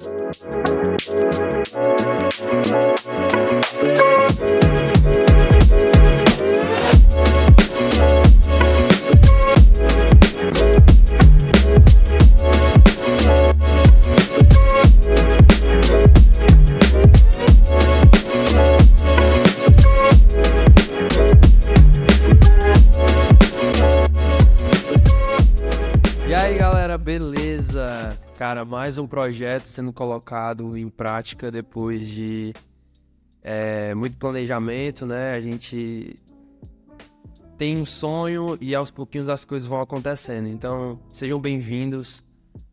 E aí galera, beleza? Cara, mais um projeto sendo colocado em prática depois de muito planejamento, né? A gente tem um sonho e aos pouquinhos as coisas vão acontecendo. Então, sejam bem-vindos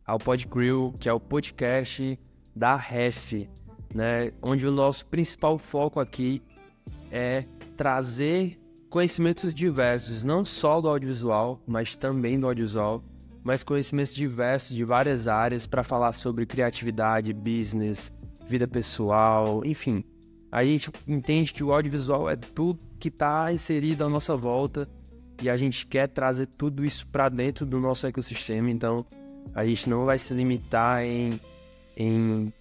ao PodCrew, que é o podcast da Ref, né? Onde o nosso principal foco aqui é trazer conhecimentos diversos, não só do audiovisual, mas também do audiovisual, mas conhecimentos diversos de várias áreas para falar sobre criatividade, business, vida pessoal, enfim. A gente entende que o audiovisual é tudo que está inserido à nossa volta e a gente quer trazer tudo isso para dentro do nosso ecossistema, então a gente não vai se limitar em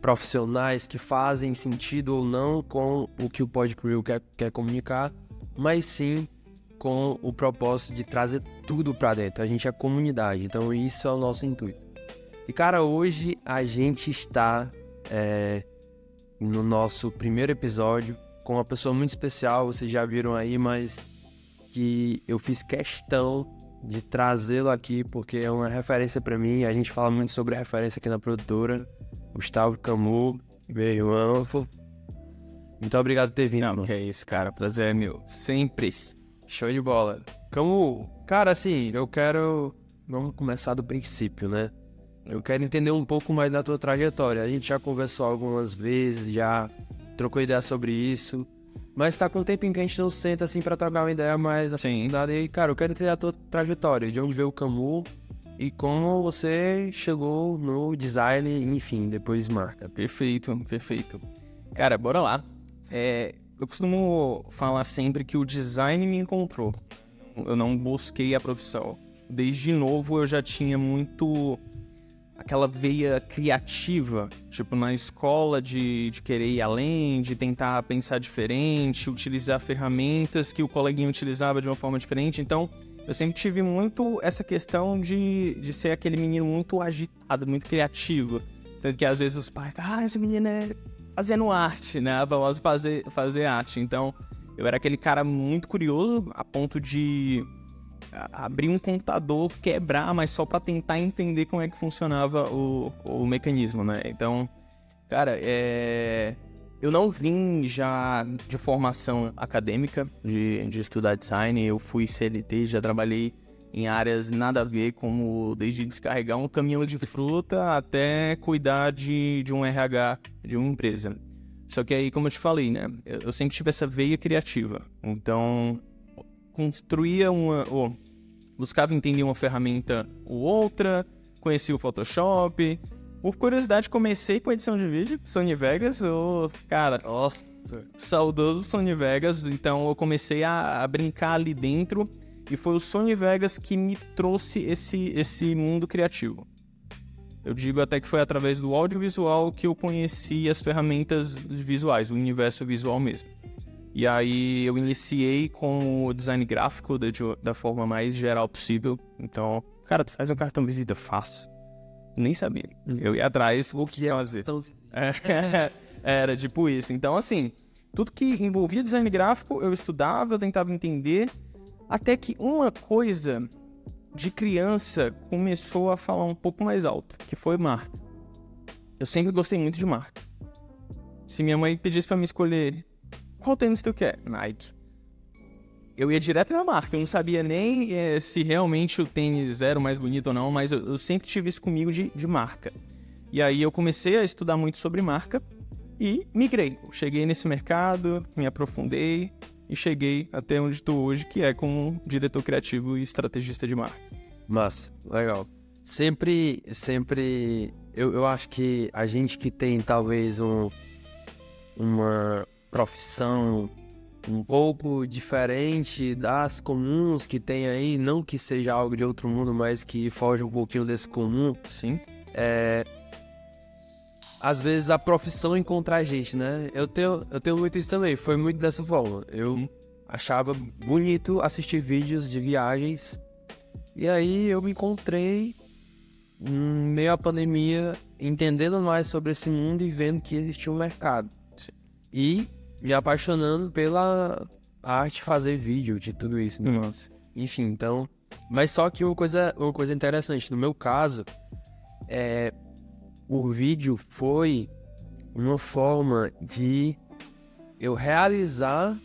profissionais que fazem sentido ou não com o que o PodCrew quer comunicar, mas sim com o propósito de trazer tudo pra dentro. A gente é comunidade, então isso é o nosso intuito. E cara, hoje a gente está no nosso primeiro episódio com uma pessoa muito especial, vocês já viram aí, mas que eu fiz questão de trazê-lo aqui porque é uma referência pra mim. A gente fala muito sobre referência aqui na produtora. Gustavo Camus, meu irmão. Muito obrigado por ter vindo. Não, que é isso, cara. Prazer é meu. Sempre. Show de bola. Camus, cara, assim, vamos começar do princípio, né? Eu quero entender um pouco mais da tua trajetória. A gente já conversou algumas vezes, já trocou ideia sobre isso, mas tá com um tempinho que a gente não senta assim pra trocar uma ideia mais aprofundada. E, cara, eu quero entender a tua trajetória, de onde veio o Camus e como você chegou no design, enfim, depois marca. Perfeito. Cara, bora lá. Eu costumo falar sempre que o design me encontrou. Eu não busquei a profissão. Desde novo eu já tinha muito aquela veia criativa, tipo na escola de querer ir além, de tentar pensar diferente, utilizar ferramentas que o coleguinha utilizava de uma forma diferente. Então, eu sempre tive muito essa questão de ser aquele menino muito agitado, muito criativo. Tanto que às vezes os pais, esse menino é fazendo arte, né? A famosa fazer arte. Então, eu era aquele cara muito curioso, a ponto de abrir um computador, quebrar, mas só pra tentar entender como é que funcionava o mecanismo, né? Então, cara, eu não vim já de formação acadêmica, de estudar design. Eu fui CLT, já trabalhei em áreas nada a ver, como desde descarregar um caminhão de fruta até cuidar de um RH de uma empresa. Só que aí, como eu te falei, né, eu sempre tive essa veia criativa. Então, buscava entender uma ferramenta ou outra, conheci o Photoshop. Por curiosidade, comecei com edição de vídeo, Sony Vegas. Cara, nossa, saudoso Sony Vegas. Então, eu comecei a brincar ali dentro. E foi o Sony Vegas que me trouxe esse mundo criativo. Eu digo até que foi através do audiovisual que eu conheci as ferramentas visuais, o universo visual mesmo. E aí eu iniciei com o design gráfico da forma mais geral possível. Então, cara, tu faz um cartão de visita fácil. Nem sabia. Eu ia atrás, o que ia fazer? Era tipo isso. Então, assim, tudo que envolvia design gráfico, eu estudava, eu tentava entender. Até que uma coisa de criança começou a falar um pouco mais alto, que foi marca. Eu sempre gostei muito de marca. Se minha mãe pedisse pra me escolher qual tênis tu quer, Nike, eu ia direto na marca. Eu não sabia nem se realmente o tênis era o mais bonito ou não, mas eu sempre tive isso comigo de marca. E aí eu comecei a estudar muito sobre marca e migrei. Cheguei nesse mercado, me aprofundei e cheguei até onde estou hoje, que é como diretor criativo e estrategista de marca. Massa, legal. Sempre, eu acho que a gente que tem talvez uma profissão um pouco diferente das comuns que tem aí, não que seja algo de outro mundo, mas que foge um pouquinho desse comum, Sim. às vezes a profissão encontra a gente, né? Eu tenho muito isso também, foi muito dessa forma. Eu achava bonito assistir vídeos de viagens, e aí eu me encontrei, meio à pandemia, entendendo mais sobre esse mundo e vendo que existia um mercado. E me apaixonando pela arte de fazer vídeo, de tudo isso. Né? Nossa. Enfim, então... Mas só que uma coisa interessante, no meu caso, o vídeo foi uma forma de eu realizar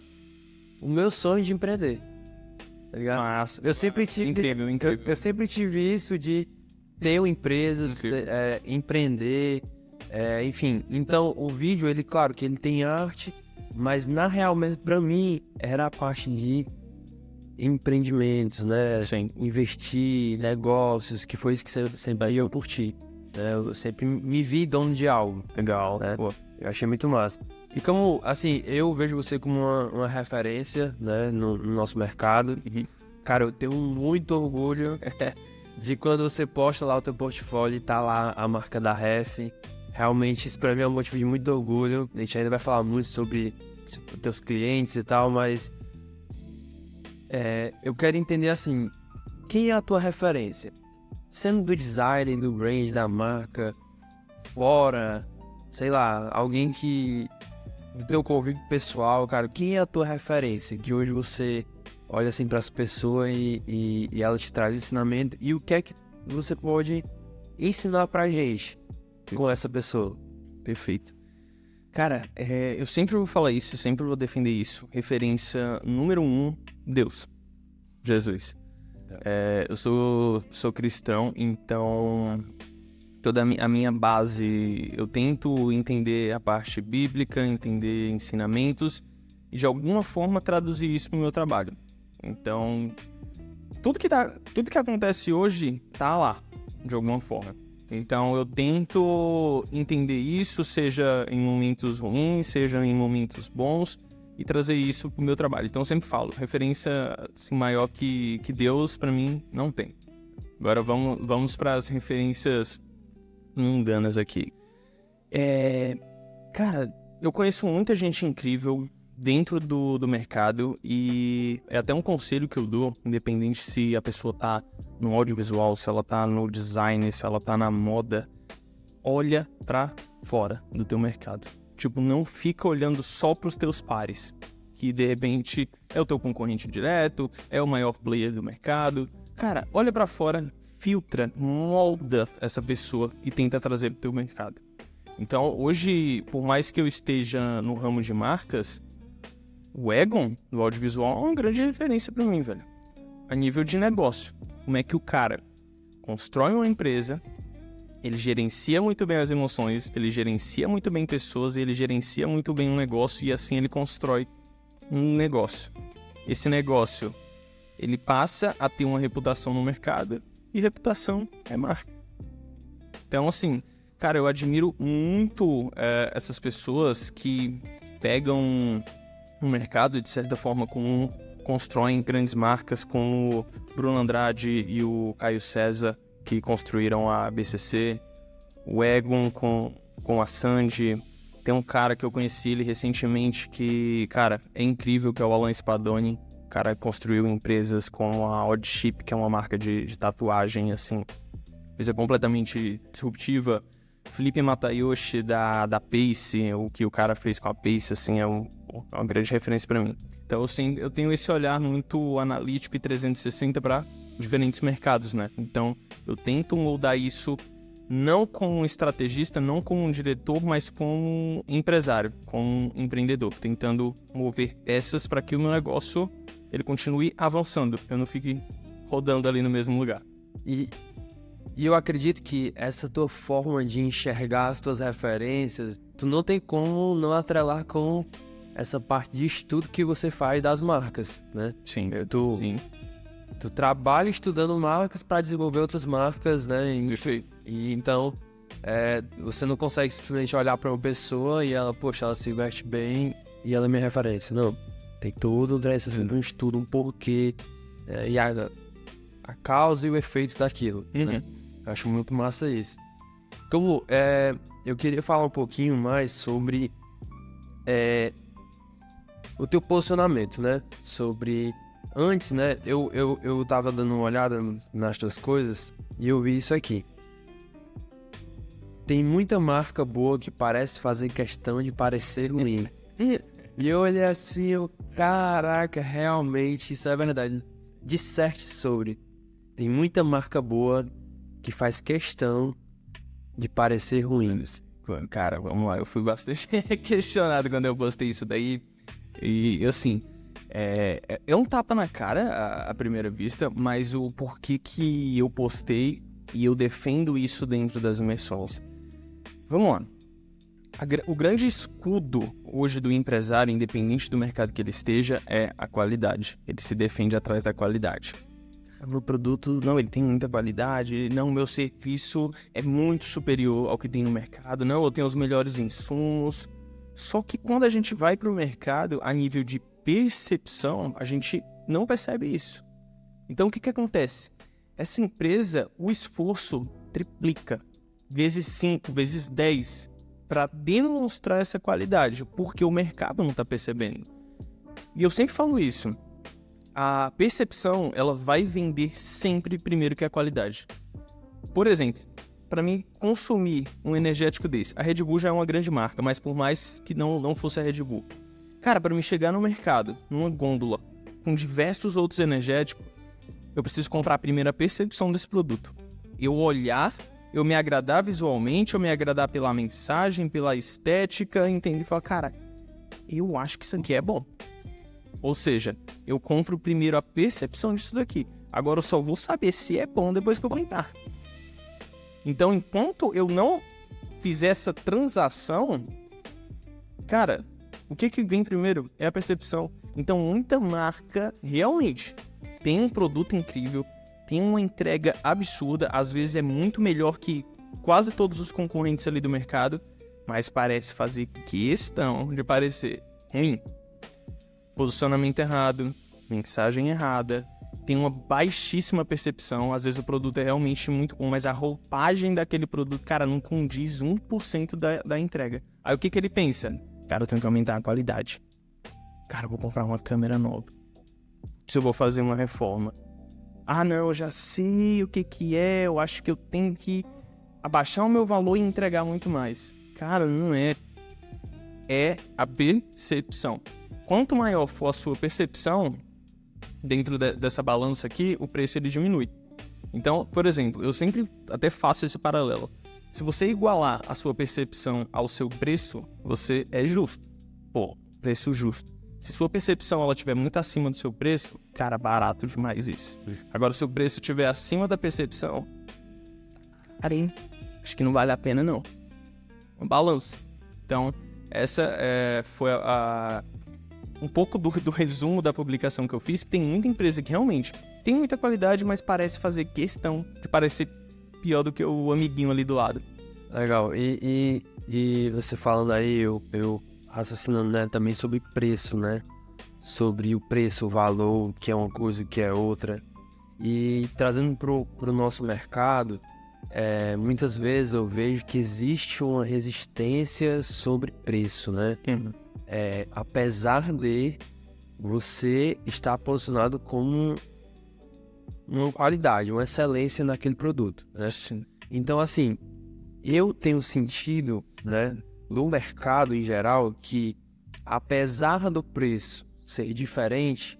o meu sonho de empreender. Tá ligado? Massa. Eu sempre tive... Incrível. Eu sempre tive isso de ter uma empresa, empreender, enfim. Então, o vídeo, ele, claro, que ele tem arte, mas na real mesmo, pra mim, era a parte de empreendimentos, né? Sim. Investir, negócios, que foi isso que sempre eu curti. Né? Eu sempre me vi dono de algo. Legal. Né? Pô. Eu achei muito massa. E como, assim, eu vejo você como uma referência, né, no nosso mercado. Cara, eu tenho muito orgulho de quando você posta lá o teu portfólio e tá lá a marca da Ref. Realmente, isso pra mim é um motivo de muito orgulho. A gente ainda vai falar muito sobre os teus clientes e tal, mas eu quero entender, assim, quem é a tua referência? Sendo do design, do brand, da marca, fora, sei lá, alguém que... do teu convívio pessoal, cara, quem é a tua referência? Que hoje você olha assim para as pessoas e ela te traz o ensinamento, e o que é que você pode ensinar pra gente com essa pessoa? Perfeito. Cara, eu sempre vou falar isso, sempre vou defender isso. Referência número 1, Deus. Jesus. Eu sou cristão, então toda a minha base, eu tento entender a parte bíblica, entender ensinamentos e de alguma forma traduzir isso pro meu trabalho. Então, tudo que acontece hoje tá lá, de alguma forma. Então, eu tento entender isso, seja em momentos ruins, seja em momentos bons, e trazer isso pro meu trabalho. Então, eu sempre falo, referência assim, maior que Deus, pra mim, não tem. Agora, vamos para as referências mundanas aqui. Cara, eu conheço muita gente incrível dentro do mercado e é até um conselho que eu dou, independente se a pessoa tá no audiovisual, se ela tá no design, se ela tá na moda, olha pra fora do teu mercado. Tipo, não fica olhando só pros teus pares, que de repente é o teu concorrente direto, é o maior player do mercado. Cara, olha pra fora, filtra, molda essa pessoa e tenta trazer pro teu mercado. Então, hoje, por mais que eu esteja no ramo de marcas, o Egon, do audiovisual, é uma grande referência pra mim, velho. A nível de negócio. Como é que o cara constrói uma empresa, ele gerencia muito bem as emoções, ele gerencia muito bem pessoas, ele gerencia muito bem um negócio e assim ele constrói um negócio. Esse negócio, ele passa a ter uma reputação no mercado e reputação é marca. Então, assim, cara, eu admiro muito essas pessoas que pegam um mercado e, de certa forma, constroem grandes marcas, como o Bruno Andrade e o Caio César, que construíram a BCC, o Egon com a Sandy. Tem um cara que eu conheci ele recentemente que, cara, é incrível, que é o Alan Spadoni. O cara construiu empresas como a Oddship, que é uma marca de tatuagem, assim, coisa completamente disruptiva. Felipe Matayoshi da Pace, o que o cara fez com a Pace, assim, é uma grande referência para mim. Então, assim, eu tenho esse olhar muito analítico e 360 para diferentes mercados, né? Então, eu tento moldar isso não como um estrategista, não como um diretor, mas como um empresário, como um empreendedor, tentando mover peças para que o meu negócio ele continue avançando, eu não fique rodando ali no mesmo lugar. E eu acredito que essa tua forma de enxergar as tuas referências, tu não tem como não atrelar com essa parte de estudo que você faz das marcas, né? Sim. Tu trabalha estudando marcas para desenvolver outras marcas, né? E então, você não consegue simplesmente olhar para uma pessoa e ela, poxa, ela se veste bem e ela é minha referência. Não, tem todo um estudo, um porquê, e a causa e o efeito daquilo, né? Eu acho muito massa isso. Como, eu queria falar um pouquinho mais sobre o teu posicionamento, né? Sobre... Antes, né? Eu tava dando uma olhada nas tuas coisas e eu vi isso aqui. Tem muita marca boa que parece fazer questão de parecer ruim. E eu olhei assim, caraca, realmente, isso é verdade. Disserte sobre. Tem muita marca boa que faz questão de parecer ruim. Cara, vamos lá, eu fui bastante questionado quando eu postei isso daí. E assim, é um tapa na cara à primeira vista, mas o porquê que eu postei e eu defendo isso dentro das imersões. Vamos lá. O grande escudo hoje do empresário, independente do mercado que ele esteja, é a qualidade. Ele se defende atrás da qualidade. O produto, não, ele tem muita qualidade, não, meu serviço é muito superior ao que tem no mercado, não, eu tenho os melhores insumos. Só que quando a gente vai para o mercado, a nível de percepção, a gente não percebe isso. Então, o que acontece? Essa empresa, o esforço triplica, vezes 5, vezes 10, para demonstrar essa qualidade, porque o mercado não está percebendo. E eu sempre falo isso. A percepção, ela vai vender sempre primeiro que a qualidade. Por exemplo, para mim consumir um energético desse, a Red Bull já é uma grande marca, mas por mais que não fosse a Red Bull. Cara, para me chegar no mercado, numa gôndola, com diversos outros energéticos, eu preciso comprar primeiro a percepção desse produto. Eu olhar, eu me agradar visualmente, eu me agradar pela mensagem, pela estética, entender e falar, cara, eu acho que isso aqui é bom. Ou seja, eu compro primeiro a percepção disso daqui. Agora eu só vou saber se é bom depois que eu comprar. Então, enquanto eu não fizer essa transação, cara, o que vem primeiro é a percepção. Então, muita marca realmente tem um produto incrível, tem uma entrega absurda, às vezes é muito melhor que quase todos os concorrentes ali do mercado, mas parece fazer questão de parecer ruim. Posicionamento errado, mensagem errada, tem uma baixíssima percepção, às vezes o produto é realmente muito bom, mas a roupagem daquele produto, cara, não condiz 1% da entrega. Aí o que ele pensa? Cara, eu tenho que aumentar a qualidade. Cara, eu vou comprar uma câmera nova. Se eu vou fazer uma reforma. Ah, não, eu já sei o que é, eu acho que eu tenho que abaixar o meu valor e entregar muito mais. Cara, não é. É a percepção. Quanto maior for a sua percepção, dentro dessa balança aqui, o preço ele diminui. Então, por exemplo, eu sempre até faço esse paralelo. Se você igualar a sua percepção ao seu preço, você é justo. Pô, preço justo. Se sua percepção ela estiver muito acima do seu preço, cara, barato demais isso. Agora, se o preço estiver acima da percepção, cara, acho que não vale a pena não. Uma balança. Então, essa foi um pouco do resumo da publicação que eu fiz. Tem muita empresa que realmente tem muita qualidade, mas parece fazer questão de parecer pior do que o amiguinho ali do lado. Legal. E você falando aí, eu raciocinando, né, também sobre preço, né? Sobre o preço, o valor, o que é uma coisa, o que é outra. E trazendo pro nosso mercado, muitas vezes eu vejo que existe uma resistência sobre preço, né? Apesar de você estar posicionado como uma qualidade, uma excelência naquele produto, né? Sim. Então, assim, eu tenho sentido, né, no mercado em geral, que apesar do preço ser diferente,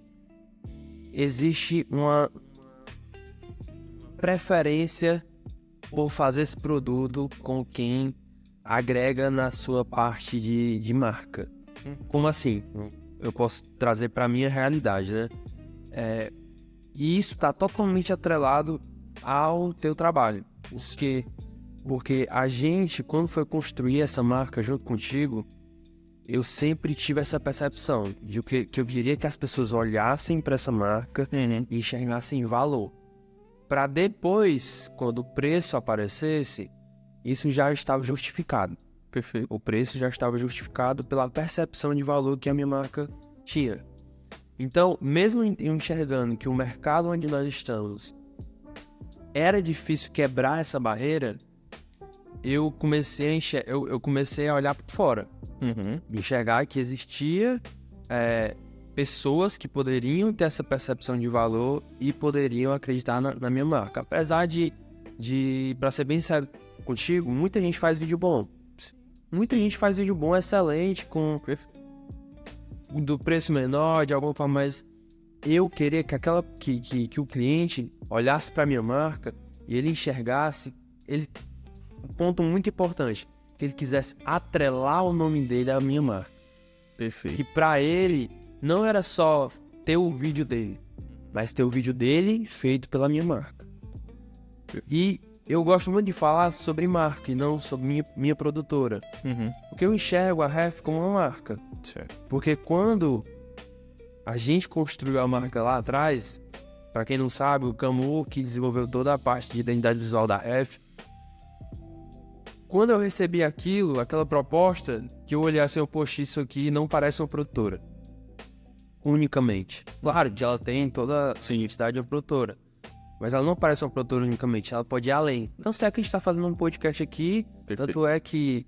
existe uma preferência por fazer esse produto com quem agrega na sua parte de marca. Como assim? Eu posso trazer para a minha realidade, né? E isso está totalmente atrelado ao teu trabalho. Porque a gente, quando foi construir essa marca junto contigo, eu sempre tive essa percepção de que eu queria que as pessoas olhassem para essa marca e enxergassem valor. Para depois, quando o preço aparecesse, isso já estava justificado. Perfeito. O preço já estava justificado pela percepção de valor que a minha marca tinha. Então, mesmo eu enxergando que o mercado onde nós estamos era difícil quebrar essa barreira, eu comecei a olhar por fora. Enxergar que existia pessoas que poderiam ter essa percepção de valor e poderiam acreditar na minha marca. Apesar de pra ser bem sério contigo, muita gente faz vídeo bom. Muita gente faz vídeo bom, excelente, do preço menor, de alguma forma, mas eu queria que o cliente olhasse pra minha marca e ele enxergasse um ponto muito importante, que ele quisesse atrelar o nome dele à minha marca. Perfeito. Que pra ele não era só ter o vídeo dele, mas ter o vídeo dele feito pela minha marca. E eu gosto muito de falar sobre marca e não sobre minha produtora. Porque eu enxergo a Ref como uma marca. Certo. Porque quando a gente construiu a marca lá atrás, pra quem não sabe, o Camu que desenvolveu toda a parte de identidade visual da Ref, quando eu recebi aquela proposta, que eu olhei assim, poxa, isso aqui não parece uma produtora. Unicamente. Claro que ela tem toda a identidade de uma produtora. Mas ela não parece uma produtora unicamente, ela pode ir além. Então, se é que a gente está fazendo um podcast aqui, tanto é que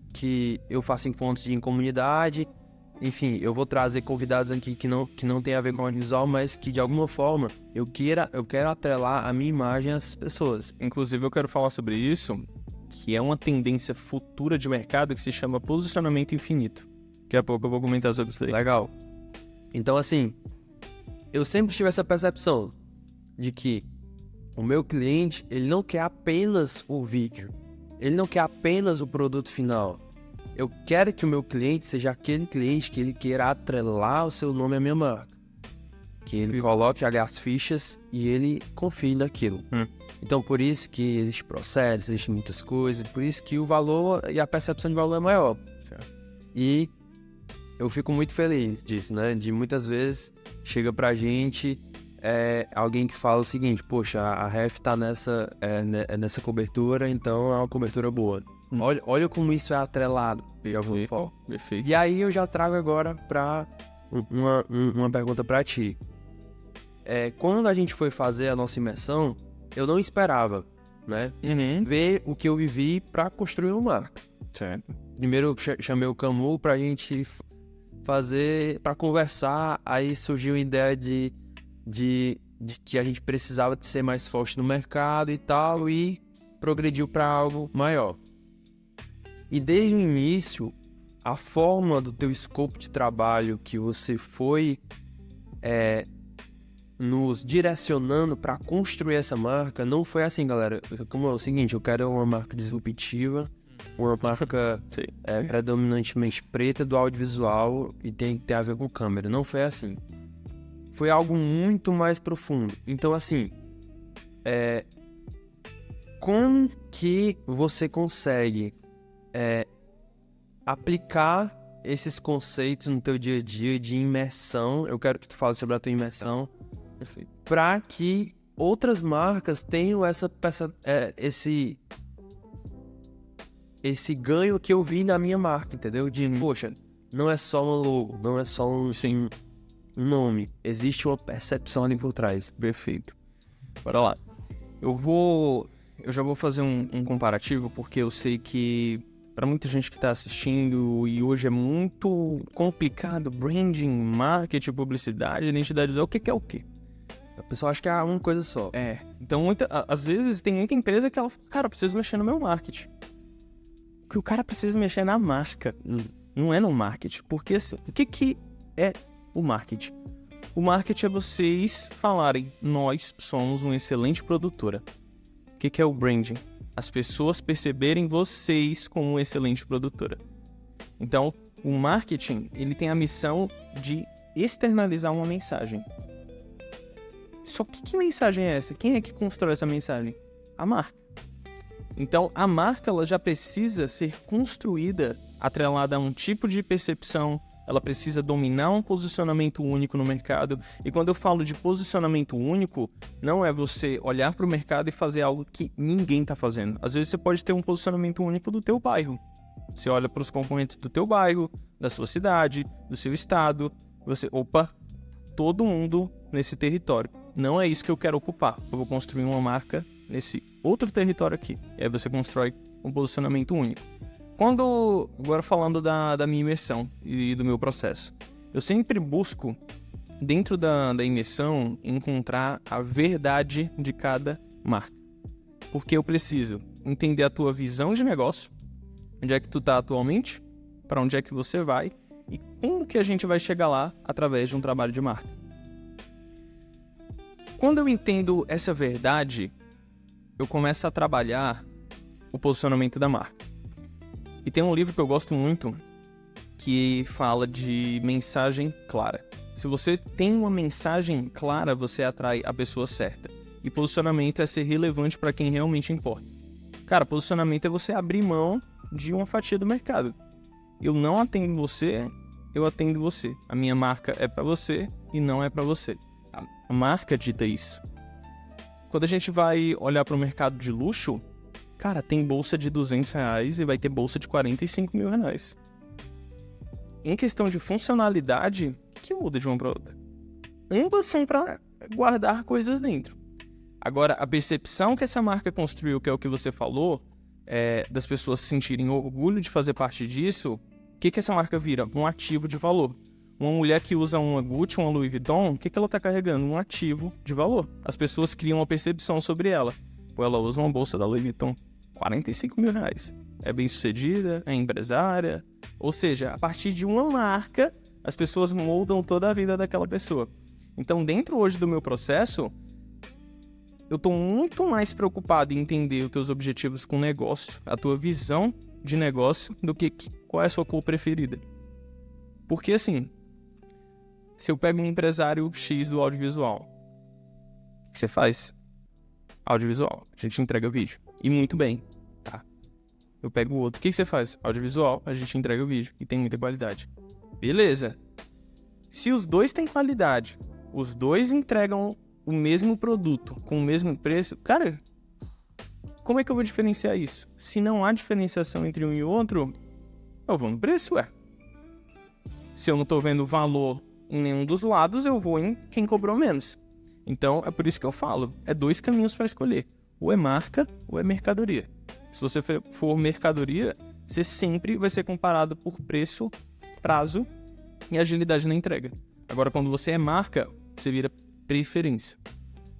eu faço encontros em comunidade, enfim, eu vou trazer convidados aqui que não tem a ver com audiovisual, mas que de alguma forma eu quero atrelar a minha imagem às pessoas. Inclusive, eu quero falar sobre isso, que é uma tendência futura de mercado que se chama posicionamento infinito. Daqui a pouco eu vou comentar sobre isso daí. Legal. Então, assim, eu sempre tive essa percepção de que o meu cliente, ele não quer apenas o vídeo. Ele não quer apenas o produto final. Eu quero que o meu cliente seja aquele cliente que ele queira atrelar o seu nome à minha marca. Que ele coloque ali as fichas e ele confie naquilo. Então, por isso que existe processo, existem muitas coisas, por isso que o valor e a percepção de valor é maior. E eu fico muito feliz disso, né? De muitas vezes chega pra gente alguém que fala o seguinte, poxa, a Ref tá nessa cobertura, então é uma cobertura boa. Olha como isso é atrelado. Perfeito. E aí eu já trago agora pra uma pergunta pra ti. Quando a gente foi fazer a nossa imersão, eu não esperava, né? Ver o que eu vivi pra construir uma marca. Certo. Primeiro eu chamei o Camu pra gente pra conversar, aí surgiu a ideia de que a gente precisava de ser mais forte no mercado e tal, e progrediu para algo maior. E desde o início, a forma do teu escopo de trabalho que você foi nos direcionando para construir essa marca, não foi assim, galera. Como é o seguinte, eu quero uma marca disruptiva, uma marca predominantemente preta do audiovisual e tem que ter a ver com câmera. Não foi assim. Foi algo muito mais profundo. Então, assim, como que você consegue aplicar esses conceitos no teu dia a dia de imersão? Eu quero que tu fale sobre a tua imersão, para que outras marcas tenham esse ganho que eu vi na minha marca, entendeu? De, poxa, não é só um logo, não é só um nome, existe uma percepção ali por trás. Perfeito. Bora lá. Eu já vou fazer um comparativo, porque eu sei que para muita gente que está assistindo e hoje é muito complicado branding, marketing, publicidade, identidade visual, o que é o quê? A pessoa acha que é uma coisa só. Então às vezes tem muita empresa que ela fala, cara, eu preciso mexer no meu marketing. Que o cara precisa mexer na marca, não é no marketing. Porque assim, o que é o marketing? O marketing é vocês falarem, nós somos uma excelente produtora. O que é o branding? As pessoas perceberem vocês como uma excelente produtora. Então, o marketing, ele tem a missão de externalizar uma mensagem. Só que mensagem é essa? Quem é que constrói essa mensagem? A marca. Então, a marca ela já precisa ser construída atrelada a um tipo de percepção, ela precisa dominar um posicionamento único no mercado. E quando eu falo de posicionamento único, não é você olhar para o mercado e fazer algo que ninguém está fazendo. Às vezes você pode ter um posicionamento único do teu bairro. Você olha para os concorrentes do teu bairro, da sua cidade, do seu estado, todo mundo nesse território. Não é isso que eu quero ocupar. Eu vou construir uma marca nesse outro território aqui. E aí você constrói um posicionamento único. Agora falando da minha imersão e do meu processo, eu sempre busco, dentro da imersão, encontrar a verdade de cada marca. Porque eu preciso entender a tua visão de negócio, onde é que tu tá atualmente, para onde é que você vai e como que a gente vai chegar lá através de um trabalho de marca. Quando eu entendo essa verdade, eu começo a trabalhar o posicionamento da marca. E tem um livro que eu gosto muito que fala de mensagem clara. Se você tem uma mensagem clara, você atrai a pessoa certa. E posicionamento é ser relevante para quem realmente importa. Cara, posicionamento é você abrir mão de uma fatia do mercado. Eu não atendo você, eu atendo você. A minha marca é para você e não é para você. A marca dita isso. Quando a gente vai olhar para o mercado de luxo, cara, tem bolsa de R$200 e vai ter bolsa de R$45.000. Em questão de funcionalidade, o que muda de uma para outra? Ambas são para guardar coisas dentro. Agora, a percepção que essa marca construiu, que é o que você falou, das pessoas sentirem orgulho de fazer parte disso, o que essa marca vira? Um ativo de valor. Uma mulher que usa uma Gucci, uma Louis Vuitton, o que ela está carregando? Um ativo de valor. As pessoas criam uma percepção sobre ela. Pô, ela usa uma bolsa da Louis Vuitton, R$45.000. É bem-sucedida, é empresária. Ou seja, a partir de uma marca, as pessoas moldam toda a vida daquela pessoa. Então, dentro hoje do meu processo, eu estou muito mais preocupado em entender os teus objetivos com o negócio, a tua visão de negócio, do que qual é a sua cor preferida. Porque assim, se eu pego um empresário X do audiovisual, o que você faz? Audiovisual, a gente entrega vídeo. E muito bem, tá? Eu pego o outro, o que você faz? Audiovisual, a gente entrega o vídeo e tem muita qualidade. Beleza. Se os dois têm qualidade, os dois entregam o mesmo produto com o mesmo preço, cara, como é que eu vou diferenciar isso? Se não há diferenciação entre um e outro, eu vou no preço, Se eu não tô vendo valor em nenhum dos lados, eu vou em quem cobrou menos. Então, é por isso que eu falo, é 2 caminhos para escolher. Ou é marca, ou é mercadoria. Se você for mercadoria, você sempre vai ser comparado por preço, prazo e agilidade na entrega. Agora, quando você é marca, você vira preferência.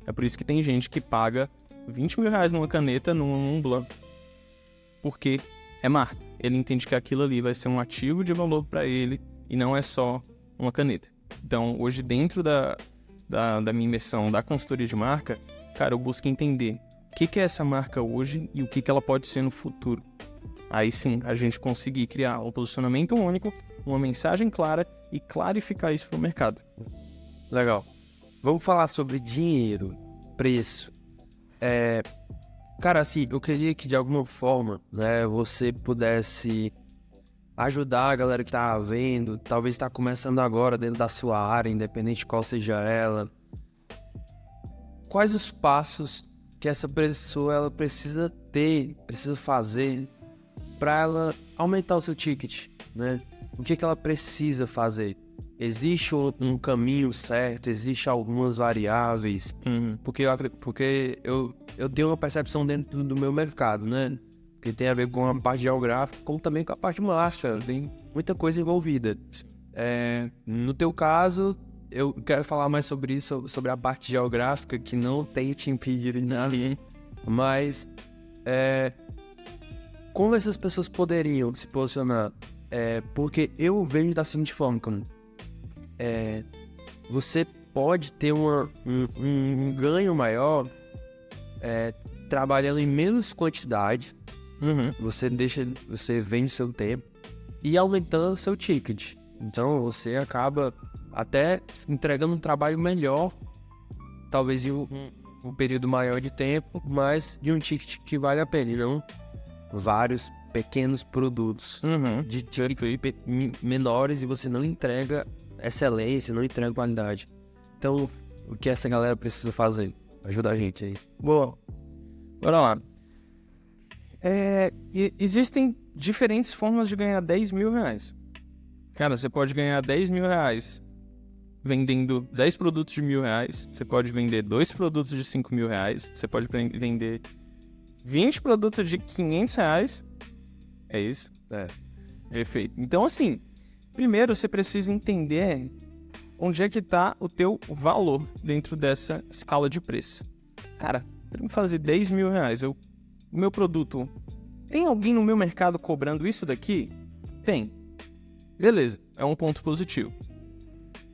É por isso que tem gente que paga R$20.000 numa caneta, num Blanc. Porque é marca. Ele entende que aquilo ali vai ser um ativo de valor para ele e não é só uma caneta. Então, hoje, dentro da minha imersão da consultoria de marca, cara, eu busco entender o que é essa marca hoje e o que ela pode ser no futuro. Aí sim, a gente conseguir criar um posicionamento único, uma mensagem clara e clarificar isso para o mercado. Legal. Vamos falar sobre dinheiro, preço. Cara, assim, eu queria que de alguma forma, né, você pudesse ajudar a galera que tá vendo, talvez tá começando agora dentro da sua área, independente de qual seja ela. Quais os passos que essa pessoa ela precisa fazer para ela aumentar o seu ticket, né? O que ela precisa fazer? Existe um caminho certo? Existe algumas variáveis? Porque eu tenho uma percepção dentro do meu mercado, né? Que tem a ver com a parte geográfica, como também com a parte marca. Tem muita coisa envolvida. No teu caso, eu quero falar mais sobre isso, sobre a parte geográfica, que não tem te impedido de nada. Mas, como essas pessoas poderiam se posicionar? Porque eu vejo da seguinte forma, você pode ter um ganho maior trabalhando em menos quantidade. Você vende seu tempo e aumentando o seu ticket. Então você acaba até entregando um trabalho melhor, talvez em um período maior de tempo, mas de um ticket que vale a pena, e não vários pequenos produtos de ticket menores e você não entrega excelência, não entrega qualidade. Então, o que essa galera precisa fazer? Ajuda a gente aí. Boa. Bora lá. Existem diferentes formas de ganhar R$10.000. Cara, você pode ganhar R$10.000 vendendo 10 produtos de R$1.000. Você pode vender 2 produtos de R$5.000. Você pode vender 20 produtos de R$500. É isso? É. Perfeito. Então, assim, primeiro você precisa entender onde é que está o teu valor dentro dessa escala de preço. Cara, para me fazer R$10.000, o meu produto, tem alguém no meu mercado cobrando isso daqui? Tem. Beleza, é um ponto positivo.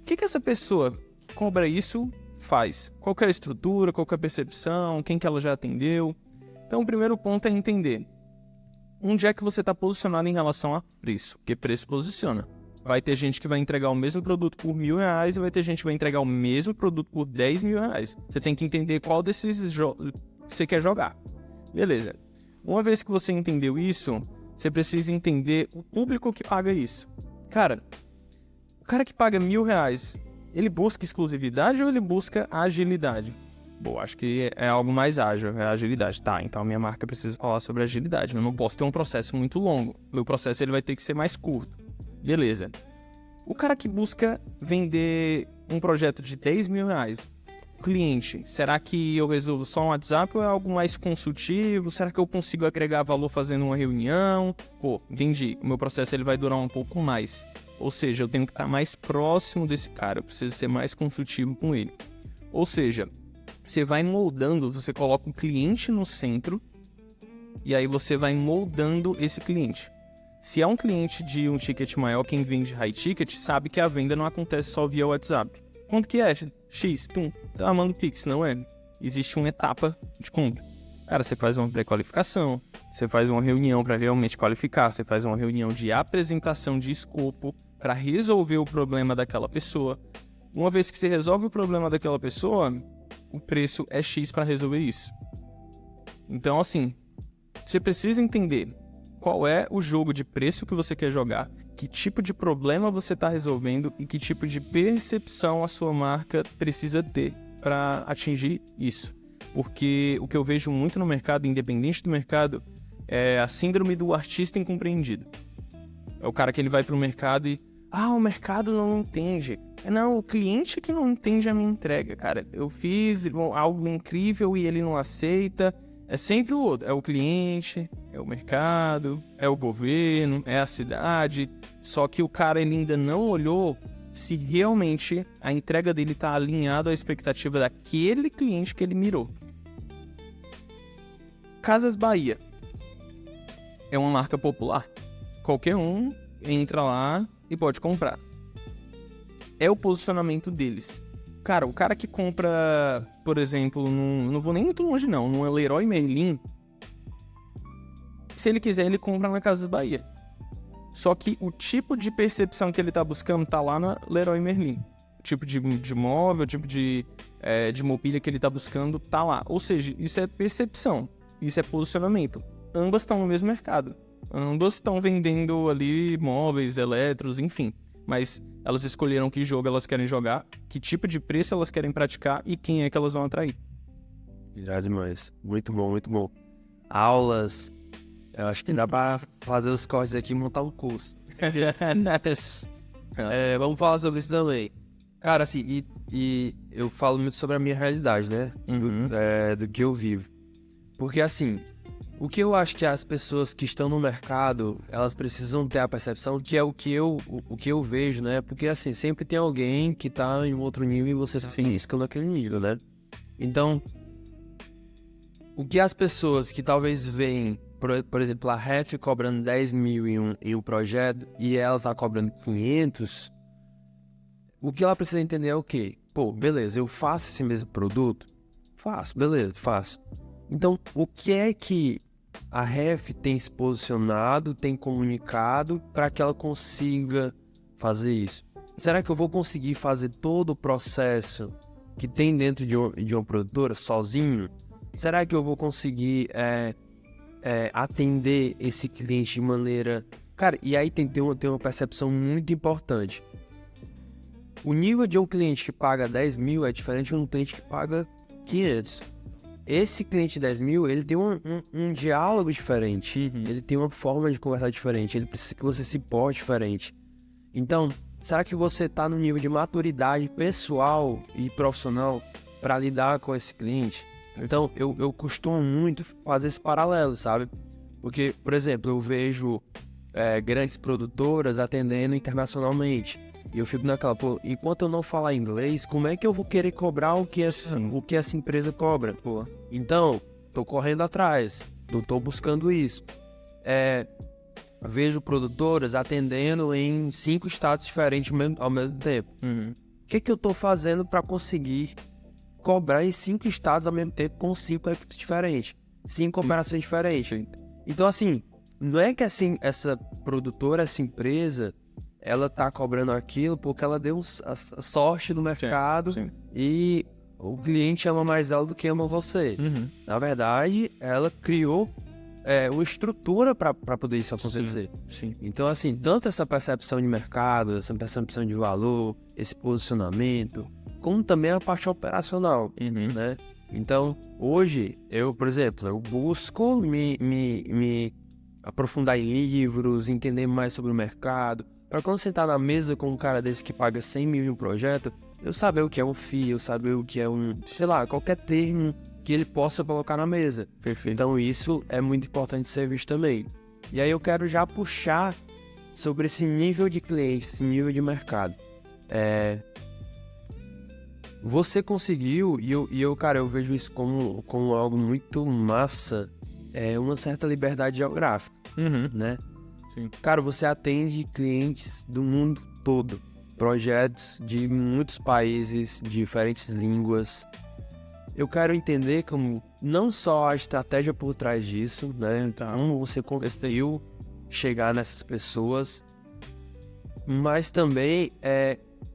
O que essa pessoa que cobra isso faz? Qual que é a estrutura, qual que é a percepção, quem que ela já atendeu? Então, o primeiro ponto é entender onde é que você está posicionado em relação a preço, porque preço posiciona. Vai ter gente que vai entregar o mesmo produto por R$1.000 e vai ter gente que vai entregar o mesmo produto por R$10.000. Você tem que entender qual desses você quer jogar. Beleza. Uma vez que você entendeu isso, você precisa entender o público que paga isso. Cara, o cara que paga R$1.000, ele busca exclusividade ou ele busca agilidade? Bom, acho que é algo mais ágil, é agilidade. Tá, então a minha marca precisa falar sobre agilidade. Eu não posso ter um processo muito longo. Meu processo ele vai ter que ser mais curto. Beleza. O cara que busca vender um projeto de R$10.000, cliente, será que eu resolvo só um WhatsApp ou é algo mais consultivo? Será que eu consigo agregar valor fazendo uma reunião? Pô, entendi. O meu processo ele vai durar um pouco mais. Ou seja, eu tenho que estar mais próximo desse cara. Eu preciso ser mais consultivo com ele. Ou seja, você vai moldando, você coloca o cliente no centro e aí você vai moldando esse cliente. Se é um cliente de um ticket maior, quem vende high ticket, sabe que a venda não acontece só via WhatsApp. Quanto que é? X, tá manda Pix, não é? Existe uma etapa de compra. Cara, você faz uma pré-qualificação, você faz uma reunião para realmente qualificar, você faz uma reunião de apresentação de escopo para resolver o problema daquela pessoa. Uma vez que você resolve o problema daquela pessoa, o preço é X para resolver isso. Então, assim, você precisa entender qual é o jogo de preço que você quer jogar, que tipo de problema você está resolvendo e que tipo de percepção a sua marca precisa ter para atingir isso. Porque o que eu vejo muito no mercado, independente do mercado, é a síndrome do artista incompreendido. É o cara que ele vai para o mercado e o mercado não entende. Não, o cliente que não entende a minha entrega, cara. Eu fiz algo incrível e ele não aceita. É sempre o outro. É o cliente, é o mercado, é o governo, é a cidade. Só que o cara ele ainda não olhou se realmente a entrega dele está alinhada à expectativa daquele cliente que ele mirou. Casas Bahia é uma marca popular. Qualquer um entra lá e pode comprar. É o posicionamento deles. Cara, o cara que compra, por exemplo, não vou nem muito longe não, num Leroy Merlin, se ele quiser, ele compra na Casas Bahia. Só que o tipo de percepção que ele tá buscando tá lá na Leroy Merlin. O tipo de móvel, o tipo de mobília que ele tá buscando tá lá. Ou seja, isso é percepção, isso é posicionamento. Ambas estão no mesmo mercado. Ambas estão vendendo ali móveis, eletros, enfim. Mas elas escolheram que jogo elas querem jogar, que tipo de preço elas querem praticar e quem é que elas vão atrair. Já demais. Muito bom, muito bom. Aulas. Eu acho que dá pra fazer os cortes aqui e montar um curso. Vamos falar sobre isso também. Cara, assim, e eu falo muito sobre a minha realidade, né? Do que eu vivo. Porque, assim, o que eu acho que as pessoas que estão no mercado, elas precisam ter a percepção que é o que eu vejo, né? Porque, assim, sempre tem alguém que tá em um outro nível e você fica naquele nível, né? Então, o que as pessoas que talvez veem, por exemplo, a Ref cobrando 10 mil em um projeto e ela tá cobrando 500, o que ela precisa entender é o quê? Pô, beleza, eu faço esse mesmo produto? Faço, beleza, faço. Então, o que é que a Ref tem se posicionado, tem comunicado para que ela consiga fazer isso? Será que eu vou conseguir fazer todo o processo que tem dentro de uma produtora sozinho? Será que eu vou conseguir atender esse cliente de maneira... Cara, e aí tem uma percepção muito importante. O nível de um cliente que paga 10 mil é diferente de um cliente que paga 500. Esse cliente de 10 mil, ele tem um diálogo diferente, ele tem uma forma de conversar diferente, ele precisa que você se porte diferente. Então, será que você está no nível de maturidade pessoal e profissional para lidar com esse cliente? Então, eu costumo muito fazer esse paralelo, sabe? Porque, por exemplo, eu vejo grandes produtoras atendendo internacionalmente. E eu fico naquela, pô, enquanto eu não falar inglês, como é que eu vou querer cobrar o que essa empresa cobra? Pô, então, tô correndo atrás, tô buscando isso. Vejo produtoras atendendo em 5 estados diferentes ao mesmo tempo. O que eu tô fazendo para conseguir cobrar em 5 estados ao mesmo tempo com 5 equipes diferentes, 5 operações diferentes? Então, assim, não é que assim, essa produtora, essa empresa, ela tá cobrando aquilo porque ela deu a sorte no mercado e o cliente ama mais ela do que ama você. Na verdade, ela criou uma estrutura para poder isso acontecer. Sim. Então, assim, tanto essa percepção de mercado, essa percepção de valor, esse posicionamento, como também a parte operacional, né? Então, hoje, por exemplo, eu busco me aprofundar em livros, entender mais sobre o mercado, para quando você tá na mesa com um cara desse que paga 100 mil em um projeto, eu saber o que é um FII, eu saber o que é sei lá, qualquer termo que ele possa colocar na mesa. Perfeito. Então isso é muito importante ser visto também. E aí eu quero já puxar sobre esse nível de cliente, esse nível de mercado. Você conseguiu, cara, eu vejo isso como algo muito massa, uma certa liberdade geográfica, né? Sim. Cara, você atende clientes do mundo todo, projetos de muitos países, diferentes línguas. Eu quero entender como não só a estratégia por trás disso, né? Então, como você conseguiu chegar nessas pessoas, mas também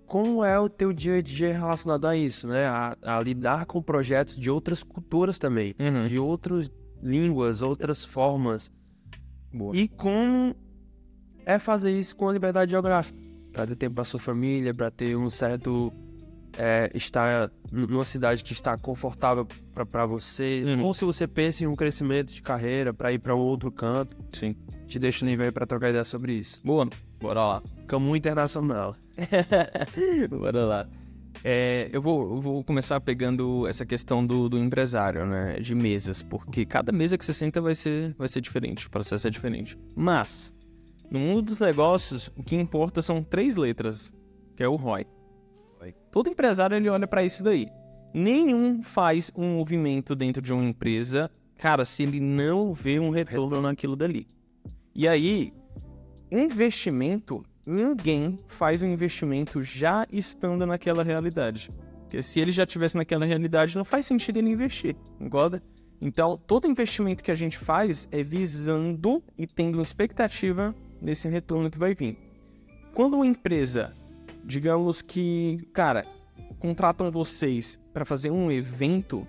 como é o teu dia a dia relacionado a isso, né? A lidar com projetos de outras culturas também, de outras línguas, outras formas. Boa. E como é fazer isso com a liberdade geográfica, para ter tempo para sua família, para ter um certo estar numa cidade que está confortável para você, ou se você pensa em um crescimento de carreira para ir para um outro canto. Sim. Te deixo o nível aí para trocar ideia sobre isso. Boa, bora lá. Camu Internacional. Bora lá. Eu vou começar pegando essa questão do empresário, né? De mesas, porque cada mesa que você senta vai ser diferente, o processo é diferente. Mas, no mundo dos negócios, o que importa são 3 letras, que é o ROI. Todo empresário, ele olha pra isso daí. Nenhum faz um movimento dentro de uma empresa, cara, se ele não vê um retorno naquilo dali. E aí, investimento, ninguém faz um investimento já estando naquela realidade. Porque se ele já estivesse naquela realidade, não faz sentido ele investir, concorda? Então, todo investimento que a gente faz é visando e tendo uma expectativa nesse retorno que vai vir. Quando uma empresa, digamos que, cara, contratam vocês para fazer um evento,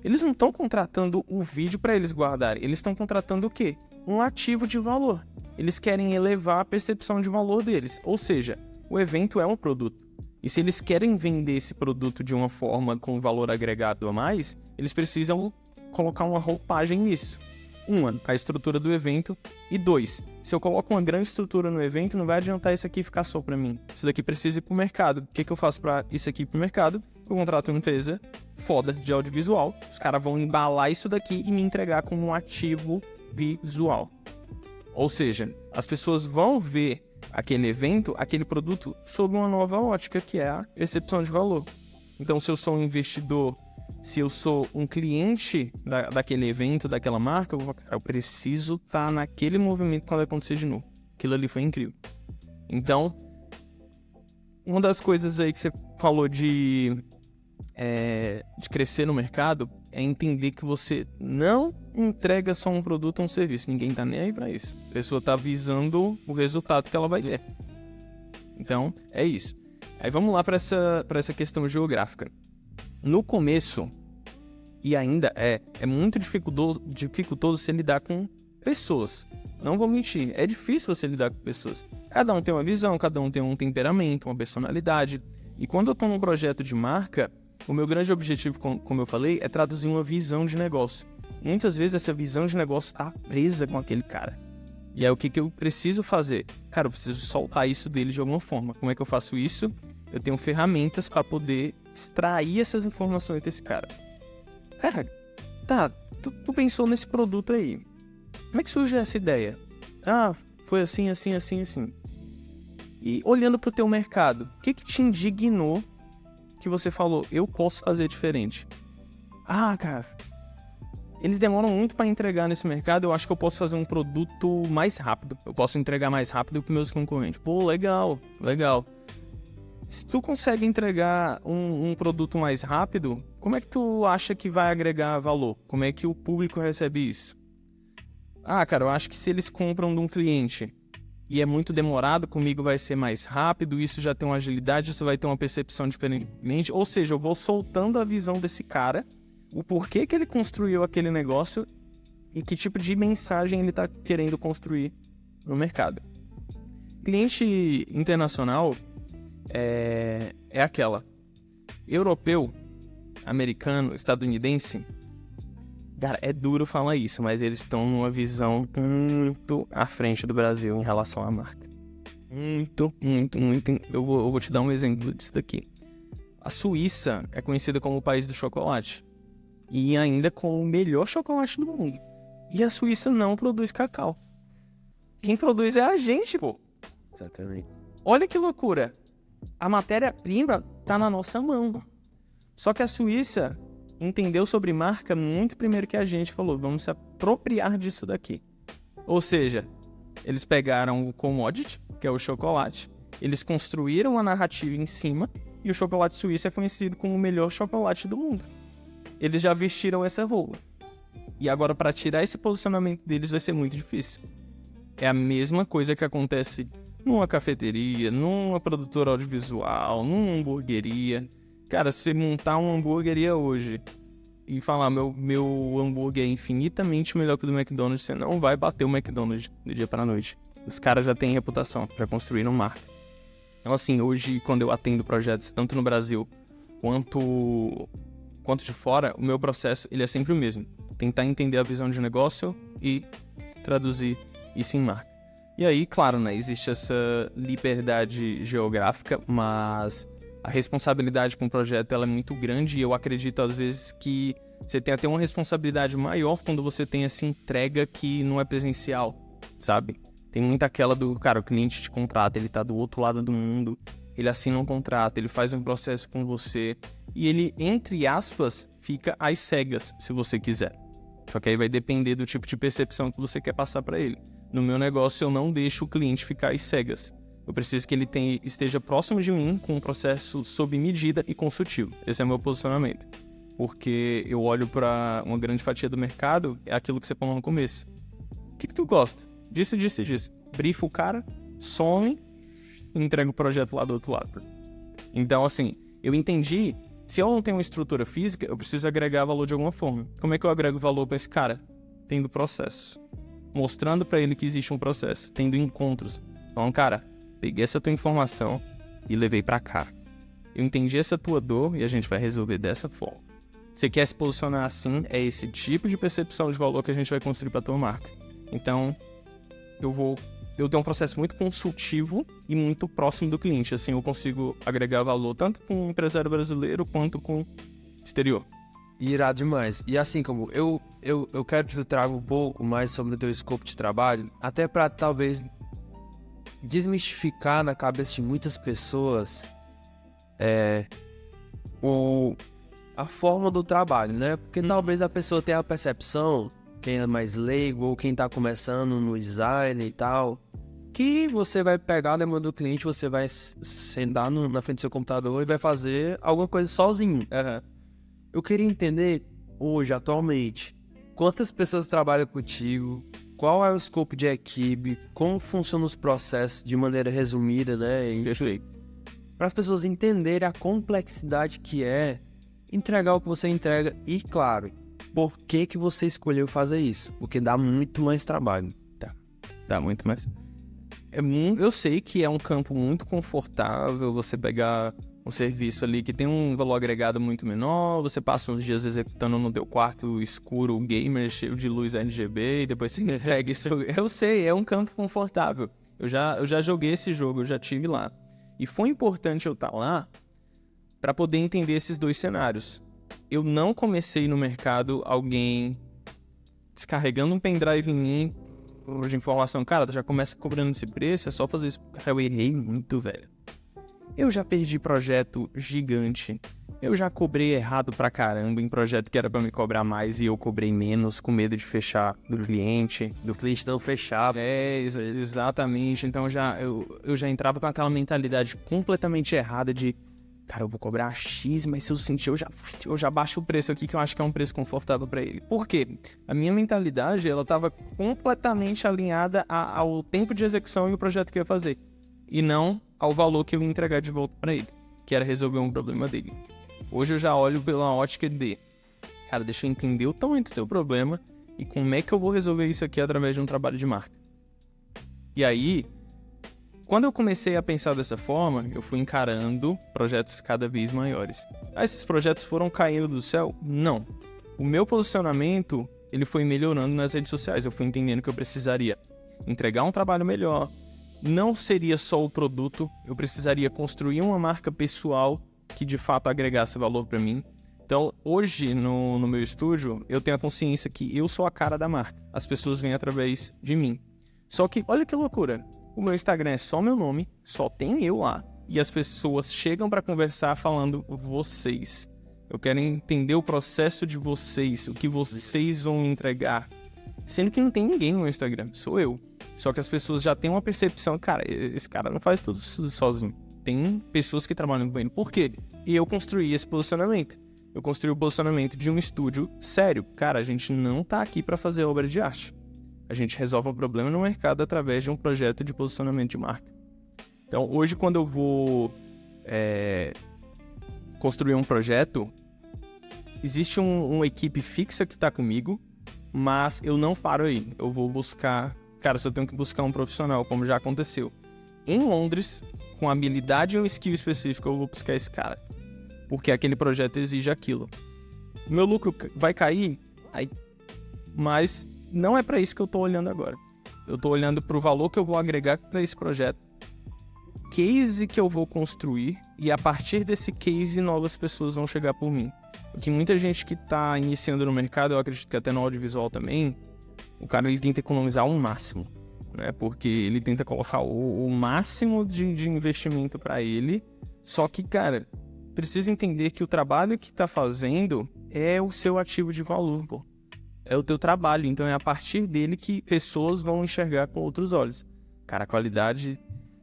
eles não estão contratando um vídeo para eles guardarem, eles estão contratando o quê? Um ativo de valor. Eles querem elevar a percepção de valor deles, ou seja, o evento é um produto. E se eles querem vender esse produto de uma forma com valor agregado a mais, eles precisam colocar uma roupagem nisso. 1, a estrutura do evento. E 2, se eu coloco uma grande estrutura no evento, não vai adiantar isso aqui ficar só pra mim. Isso daqui precisa ir pro mercado. O que eu faço pra isso aqui ir pro mercado? Eu contrato uma empresa foda de audiovisual. Os caras vão embalar isso daqui e me entregar como um ativo visual. Ou seja, as pessoas vão ver aquele evento, aquele produto, sob uma nova ótica, que é a percepção de valor. Então, se eu sou um investidor, se eu sou um cliente daquele evento, daquela marca, eu preciso estar naquele movimento quando acontecer de novo. Aquilo ali foi incrível. Então, uma das coisas aí que você falou de crescer no mercado é entender que você não entrega só um produto ou um serviço. Ninguém tá nem aí pra isso. A pessoa tá visando o resultado que ela vai ter. Então, é isso. Aí vamos lá pra essa questão geográfica. No começo, e ainda é muito dificultoso você lidar com pessoas. Não vou mentir, é difícil você lidar com pessoas. Cada um tem uma visão, cada um tem um temperamento, uma personalidade. E quando eu tô num projeto de marca, o meu grande objetivo, como eu falei, é traduzir uma visão de negócio. Muitas vezes essa visão de negócio tá presa com aquele cara. E aí o que eu preciso fazer? Cara, eu preciso soltar isso dele de alguma forma. Como é que eu faço isso? Eu tenho ferramentas para poder extrair essas informações desse cara. Cara, Tá, tu pensou nesse produto aí. Como é que surge essa ideia? Ah, foi assim. E olhando pro teu mercado, o que te indignou que você falou, eu posso fazer diferente? Ah, cara, eles demoram muito para entregar nesse mercado, eu acho que eu posso fazer um produto mais rápido. Eu posso entregar mais rápido que meus concorrentes. Pô, legal. Se tu consegue entregar um produto mais rápido, como é que tu acha que vai agregar valor? Como é que o público recebe isso? Ah, cara, eu acho que se eles compram de um cliente e é muito demorado, comigo vai ser mais rápido, isso já tem uma agilidade, isso vai ter uma percepção diferente do cliente. Ou seja, eu vou soltando a visão desse cara, o porquê que ele construiu aquele negócio e que tipo de mensagem ele está querendo construir no mercado. Cliente internacional é aquela. Europeu, americano, estadunidense, cara, é duro falar isso, mas eles estão numa visão muito à frente do Brasil em relação à marca. Muito. Eu vou te dar um exemplo disso daqui. A Suíça é conhecida como o país do chocolate. E ainda como o melhor chocolate do mundo. E a Suíça não produz cacau. Quem produz é a gente, pô. Exatamente. Olha que loucura. A matéria-prima tá na nossa mão. Só que a Suíça entendeu sobre marca muito primeiro que a gente. Falou, vamos se apropriar disso daqui. Ou seja, eles pegaram o commodity, que é o chocolate, eles construíram a narrativa em cima, e o chocolate suíço é conhecido como o melhor chocolate do mundo. Eles já vestiram essa roupa. E agora, para tirar esse posicionamento deles, vai ser muito difícil. É a mesma coisa que acontece numa cafeteria, numa produtora audiovisual, numa hamburgueria. Cara, se você montar uma hamburgueria hoje e falar meu hambúrguer é infinitamente melhor que o do McDonald's, você não vai bater o McDonald's do dia pra noite. Os caras já têm reputação, já construíram marca. Então assim, hoje quando eu atendo projetos tanto no Brasil quanto de fora, o meu processo ele é sempre o mesmo. Tentar entender a visão de negócio e traduzir isso em marca. E aí, claro, né, existe essa liberdade geográfica, mas a responsabilidade com o projeto ela é muito grande e eu acredito às vezes que você tem até uma responsabilidade maior quando você tem essa entrega que não é presencial, sabe? Tem muito aquela do, cara, o cliente te contrata, ele tá do outro lado do mundo, ele assina um contrato, ele faz um processo com você e ele, entre aspas, fica às cegas, se você quiser. Só que aí vai depender do tipo de percepção que você quer passar para ele. No meu negócio, eu não deixo o cliente ficar às cegas. Eu preciso que ele esteja próximo de mim com um processo sob medida e consultivo. Esse é o meu posicionamento. Porque eu olho para uma grande fatia do mercado, é aquilo que você falou no começo. O que tu gosta? Disso. Brifa o cara, some e entrega o projeto lá do outro lado. Então, assim, eu entendi, se eu não tenho uma estrutura física, eu preciso agregar valor de alguma forma. Como é que eu agrego valor para esse cara? Tendo processos. Mostrando para ele que existe um processo, tendo encontros. Então, cara, peguei essa tua informação e levei para cá. Eu entendi essa tua dor e a gente vai resolver dessa forma. Você quer se posicionar assim, é esse tipo de percepção de valor que a gente vai construir para tua marca. Então, eu tenho um processo muito consultivo e muito próximo do cliente. Assim, eu consigo agregar valor tanto com o empresário brasileiro quanto com o exterior. Irado demais. E assim como eu quero que tu traga um pouco mais sobre o teu escopo de trabalho, até para talvez desmistificar na cabeça de muitas pessoas a forma do trabalho, né? Porque talvez a pessoa tenha a percepção, quem é mais leigo ou quem tá começando no design e tal, que você vai pegar a demanda do cliente, você vai sentar na frente do seu computador e vai fazer alguma coisa sozinho. Eu queria entender hoje, atualmente, quantas pessoas trabalham contigo, qual é o escopo de equipe, como funcionam os processos de maneira resumida, né? Para as pessoas entenderem a complexidade que é entregar o que você entrega e, claro, por que você escolheu fazer isso? Porque dá muito mais trabalho. Dá muito mais. Eu sei que é um campo muito confortável você pegar um serviço ali que tem um valor agregado muito menor, você passa uns dias executando no teu quarto escuro, gamer, cheio de luz RGB, e depois você entrega isso. Eu sei, é um campo confortável. Eu já joguei esse jogo, eu já tive lá. E foi importante eu estar lá para poder entender esses dois cenários. eu não comecei no mercado alguém descarregando um pendrive em mim de informação. Cara, tu já começa cobrando esse preço, é só fazer isso. Cara, eu errei muito, velho. Eu já perdi projeto gigante. Eu já cobrei errado pra caramba em projeto que era pra me cobrar mais e eu cobrei menos, com medo de fechar do cliente. Do cliente não fechar. Exatamente. Então eu já entrava com aquela mentalidade completamente errada de... Cara, eu vou cobrar X, mas se eu sentir, eu já baixo o preço aqui, que eu acho que é um preço confortável pra ele. Por quê? A minha mentalidade, ela tava completamente alinhada ao tempo de execução e o projeto que eu ia fazer. E não ao valor que eu ia entregar de volta pra ele, que era resolver um problema dele. Hoje eu já olho pela ótica de... Cara, deixa eu entender o tamanho do seu problema e como é que eu vou resolver isso aqui através de um trabalho de marca. E aí... Quando eu comecei a pensar dessa forma, eu fui encarando projetos cada vez maiores. Esses projetos foram caindo do céu? Não. O meu posicionamento, ele foi melhorando nas redes sociais. Eu fui entendendo que eu precisaria entregar um trabalho melhor. Não seria só o produto, eu precisaria construir uma marca pessoal que de fato agregasse valor para mim. Então, hoje, no meu estúdio, eu tenho a consciência que eu sou a cara da marca. As pessoas vêm através de mim. Só que, olha que loucura. O meu Instagram é só meu nome, só tem eu lá. E as pessoas chegam para conversar falando vocês. Eu quero entender o processo de vocês, o que vocês vão entregar. Sendo que não tem ninguém no meu Instagram, sou eu. Só que as pessoas já têm uma percepção, cara, esse cara não faz tudo sozinho. Tem pessoas que trabalham com ele. Por quê? E eu construí esse posicionamento. Eu construí o posicionamento de um estúdio sério. Cara, a gente não tá aqui para fazer obra de arte. A gente resolve um problema no mercado através de um projeto de posicionamento de marca. Então, hoje, quando eu vou construir um projeto, existe uma equipe fixa que está comigo, mas eu não paro aí. Eu vou buscar... Cara, se eu tenho que buscar um profissional, como já aconteceu, em Londres, com habilidade ou skill específico, eu vou buscar esse cara. Porque aquele projeto exige aquilo. Meu lucro vai cair, aí, mas... Não é para isso que eu tô olhando agora. Eu tô olhando pro valor que eu vou agregar para esse projeto, case que eu vou construir, e a partir desse case novas pessoas vão chegar por mim. Porque muita gente que tá iniciando no mercado, eu acredito que até no audiovisual também, o cara ele tenta economizar o máximo, né? Porque ele tenta colocar o máximo de investimento para ele. Só que, cara, precisa entender que o trabalho que tá fazendo é o seu ativo de valor, pô. É o teu trabalho, então é a partir dele que pessoas vão enxergar com outros olhos. Cara, a qualidade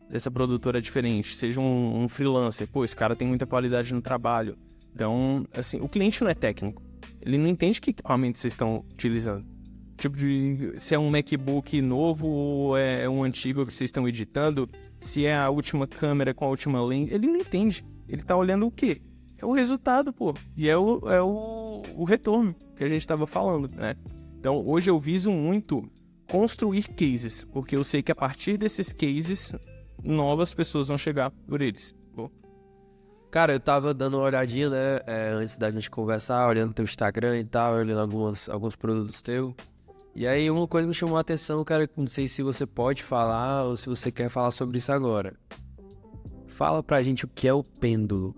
dessa produtora é diferente, seja um freelancer, pô, esse cara tem muita qualidade no trabalho. Então, assim, o cliente não é técnico, ele não entende que equipamento vocês estão utilizando. Tipo, se é um MacBook novo ou é um antigo que vocês estão editando, se é a última câmera com a última lente, ele não entende. Ele tá olhando o quê? É o resultado, pô, e é o retorno que a gente estava falando, né? Então, hoje eu viso muito construir cases, porque eu sei que a partir desses cases, novas pessoas vão chegar por eles. Pô. Cara, eu tava dando uma olhadinha, né, antes da gente conversar, olhando teu Instagram e tal, olhando alguns produtos teus. E aí uma coisa me chamou a atenção, cara, não sei se você pode falar ou se você quer falar sobre isso agora. Fala pra gente o que é o pêndulo.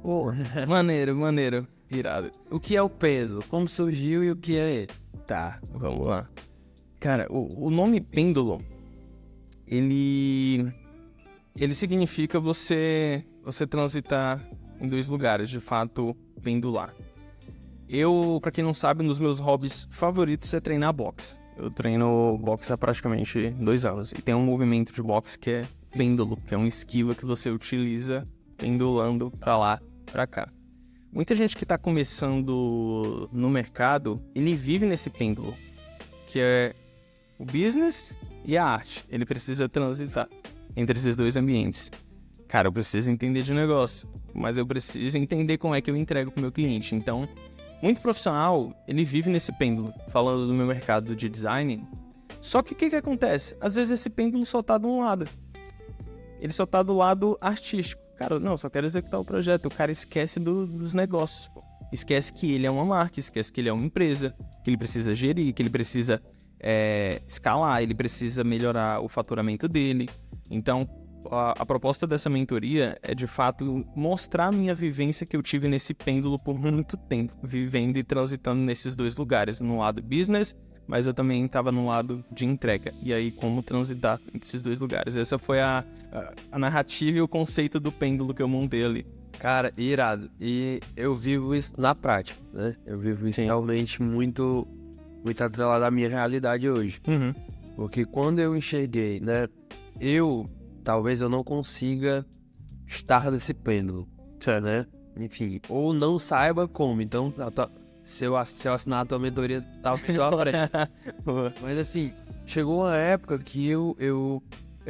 Oh, maneiro, irado. O que é o pêndulo? Como surgiu e o que é ele? Tá, vamos lá. Cara, o nome pêndulo, ele significa você transitar em dois lugares, de fato, pendular. Eu, pra quem não sabe, um dos meus hobbies favoritos é treinar boxe. Eu treino boxe há praticamente 2 anos. E tem um movimento de boxe que é pêndulo, que é uma esquiva que você utiliza pendulando pra lá, pra cá. Muita gente que tá começando no mercado, ele vive nesse pêndulo, que é o business e a arte. Ele precisa transitar entre esses dois ambientes. Cara, eu preciso entender de negócio, mas eu preciso entender como é que eu entrego pro meu cliente. Então, muito profissional, ele vive nesse pêndulo, falando do meu mercado de design. Só que o que acontece? Às vezes esse pêndulo só tá de um lado. Ele só tá do lado artístico. Cara, não, só quero executar o projeto. O cara esquece dos negócios. Pô. Esquece que ele é uma marca, esquece que ele é uma empresa, que ele precisa gerir, que ele precisa escalar, ele precisa melhorar o faturamento dele. Então, a proposta dessa mentoria é, de fato, mostrar a minha vivência que eu tive nesse pêndulo por muito tempo, vivendo e transitando nesses dois lugares, no lado business, mas eu também estava no lado de entrega. E aí, como transitar entre esses dois lugares. Essa foi a narrativa e o conceito do pêndulo que eu montei ali. Cara, irado. E eu vivo isso na prática, né? Eu vivo isso realmente muito atrelado à minha realidade hoje. Uhum. Porque quando eu enxerguei, né? Talvez eu não consiga estar nesse pêndulo, Certo. né? Enfim, ou não saiba como. Então, se eu assinar a tua mentoria, talvez eu aprenda. Mas assim, chegou uma época que eu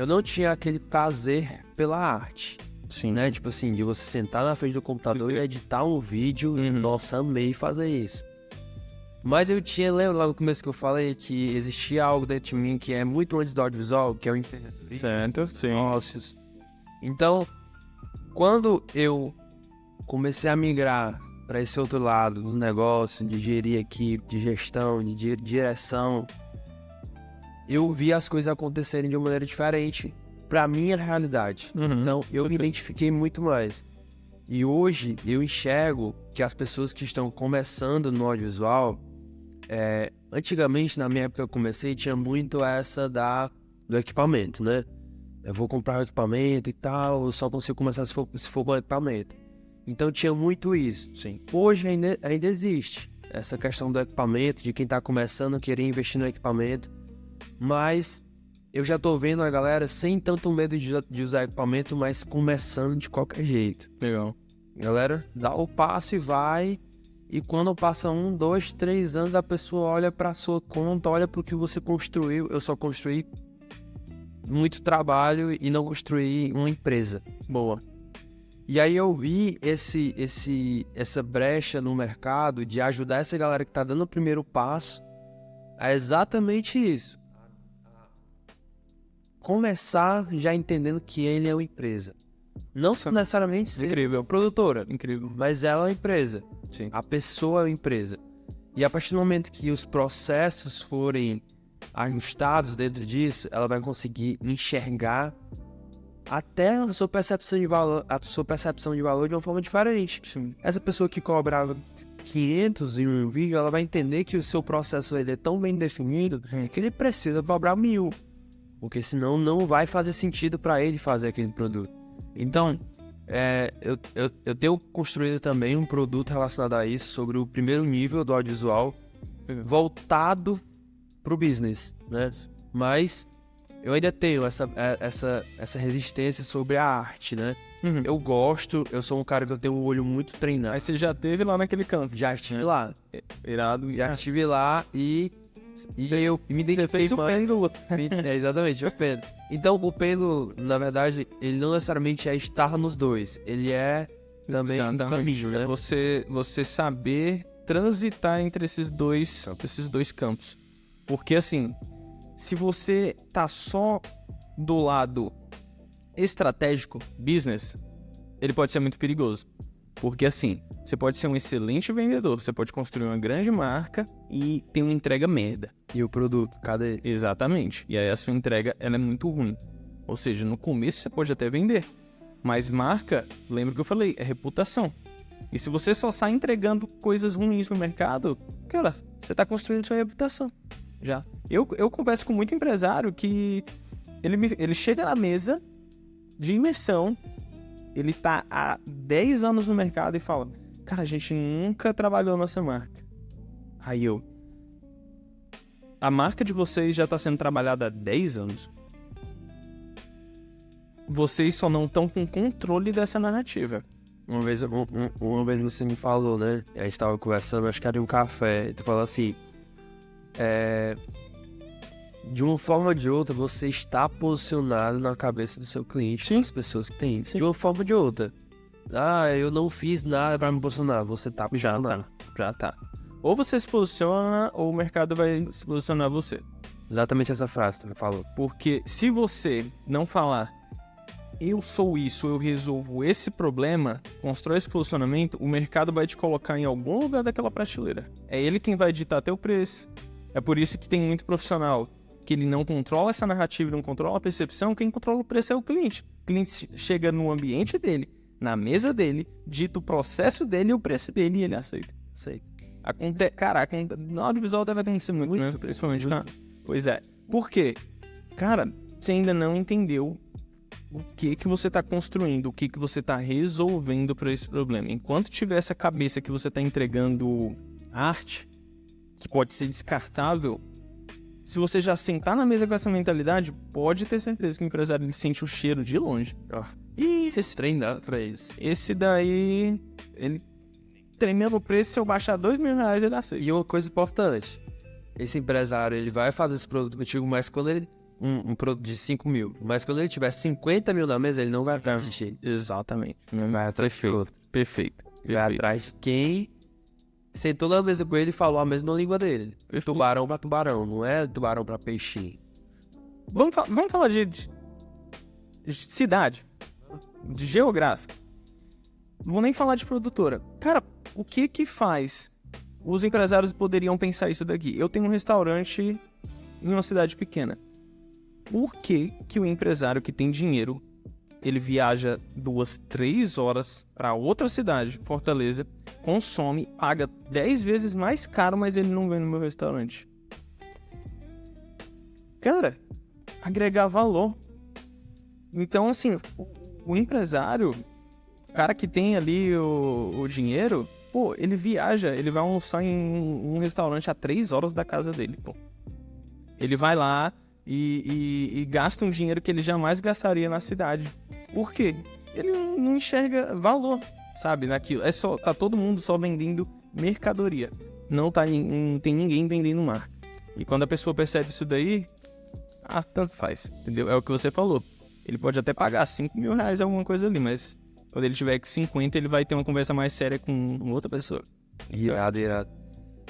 não tinha aquele prazer pela arte. Sim. Né? Tipo assim, de você sentar na frente do computador e editar um vídeo. Nossa, amei fazer isso. Mas eu lembro lá no começo que eu falei que existia algo dentro de mim que é muito antes do audiovisual, que é o empreendedorismo. Certo, sim. Negócios. Então, quando eu comecei a migrar para esse outro lado dos negócios, de gerir equipe, de gestão, de direção, eu vi as coisas acontecerem de uma maneira diferente para minha realidade. Então, eu me identifiquei muito mais. E hoje eu enxergo que as pessoas que estão começando no audiovisual, antigamente, na minha época que eu comecei, tinha muito essa do equipamento, né? Eu vou comprar o equipamento e tal, eu só consigo começar se for com equipamento. Então tinha muito isso. Sim. Hoje ainda existe essa questão do equipamento, de quem está começando querer investir no equipamento, mas eu já tô vendo a galera sem tanto medo de usar equipamento, mas começando de qualquer jeito. Legal. Galera, dá o passo e vai. E quando passa 1, 2, 3 anos, a pessoa olha pra sua conta, olha pro que você construiu. Eu só construí muito trabalho e não construí uma empresa. Boa. E aí eu vi essa brecha no mercado de ajudar essa galera que tá dando o primeiro passo a exatamente isso. Começar já entendendo que ele é uma empresa. Não necessariamente ser Incrível. produtora. Incrível. Mas ela é uma empresa. Sim. A pessoa é uma empresa. E a partir do momento que os processos forem ajustados dentro disso, ela vai conseguir enxergar até a sua percepção de valor de uma forma diferente. Sim. Essa pessoa que cobrava 500 em um vídeo, ela vai entender que o seu processo ele é tão bem definido que ele precisa cobrar 1.000. Porque senão não vai fazer sentido para ele fazer aquele produto. Então, eu tenho construído também um produto relacionado a isso, sobre o primeiro nível do audiovisual, voltado para o business, né? Mas eu ainda tenho essa resistência sobre a arte, né? Eu sou um cara que eu tenho um olho muito treinado. Aí você já teve lá naquele campo. Já estive lá. Irado. Já estive lá e eu me identifiquei o pêndulo. Exatamente, o pêndulo. Então, o pêndulo, na verdade, ele não necessariamente é estar nos dois. Ele é também um caminho, né? Você saber transitar entre esses dois campos. Porque, assim, se você tá só do lado estratégico, business, ele pode ser muito perigoso. Porque, assim, você pode ser um excelente vendedor, você pode construir uma grande marca e ter uma entrega merda. E o produto, cadê? Exatamente. E aí a sua entrega, ela é muito ruim. Ou seja, no começo você pode até vender. Mas marca, lembra que eu falei, é reputação. E se você só sai entregando coisas ruins no mercado, cara, você tá construindo sua reputação. Já. Eu converso com muito empresário que ele chega na mesa de imersão, ele tá há 10 anos no mercado e fala, cara, a gente nunca trabalhou nossa marca. Aí a marca de vocês já tá sendo trabalhada há 10 anos. Vocês só não estão com controle dessa narrativa. Uma vez você me falou, né? A gente tava conversando, acho que era em um café, e tu falou assim, de uma forma ou de outra, você está posicionado na cabeça do seu cliente, Sim. das pessoas que tem. Sim. De uma forma ou de outra. Eu não fiz nada pra me posicionar. Você tá posicionado. Já tá. Ou você se posiciona, ou o mercado vai se posicionar você. Exatamente essa frase que tu me falou. Porque se você não falar, eu sou isso, eu resolvo esse problema, constrói esse posicionamento, o mercado vai te colocar em algum lugar daquela prateleira. É ele quem vai ditar teu preço. É por isso que tem muito profissional que ele não controla essa narrativa, não controla a percepção, quem controla o preço é o cliente. cliente chega no ambiente dele, na mesa dele, dita o processo dele e o preço dele e ele aceita. Cara, no audiovisual deve acontecer muito, né? Principalmente, cara. Pois é. Por quê? Cara, você ainda não entendeu o que você tá construindo, o que você tá resolvendo para esse problema. Enquanto tiver essa cabeça que você tá entregando arte, que pode ser descartável, se você já sentar na mesa com essa mentalidade, pode ter certeza que o empresário ele sente o cheiro de longe. E esse trem dá pra isso. Esse daí, ele tremendo o preço, se eu baixar R$2.000, ele aceita. E uma coisa importante, esse empresário, ele vai fazer esse produto contigo, mas quando ele... Um produto de 5 mil, mas quando ele tiver 50 mil na mesa, ele não vai atrás de ti. Exatamente. Não vai atrás de outro. Perfeito. Ele vai atrás de quem sentou na mesa com ele e falou a mesma língua dele. Tubarão pra tubarão, não é tubarão pra peixinho. Vamos falar de cidade, de geográfico. Não vou nem falar de produtora. Cara, o que faz? Os empresários poderiam pensar isso daqui. Eu tenho um restaurante em uma cidade pequena. Por que o empresário que tem dinheiro, ele viaja 2, 3 horas para outra cidade, Fortaleza, consome, paga 10 vezes mais caro, mas ele não vem no meu restaurante? Cara, agregar valor. Então, assim, o empresário, o cara que tem ali o dinheiro, pô, ele viaja, ele vai almoçar em um restaurante a 3 horas da casa dele, pô. Ele vai lá e gasta um dinheiro que ele jamais gastaria na cidade. Por quê? Ele não enxerga valor, sabe, naquilo. Tá todo mundo só vendendo mercadoria. Não tem ninguém vendendo marca. E quando a pessoa percebe isso daí, tanto faz, entendeu? É o que você falou. Ele pode até pagar R$5.000 alguma coisa ali, mas quando ele tiver que 50, ele vai ter uma conversa mais séria com outra pessoa. Irado.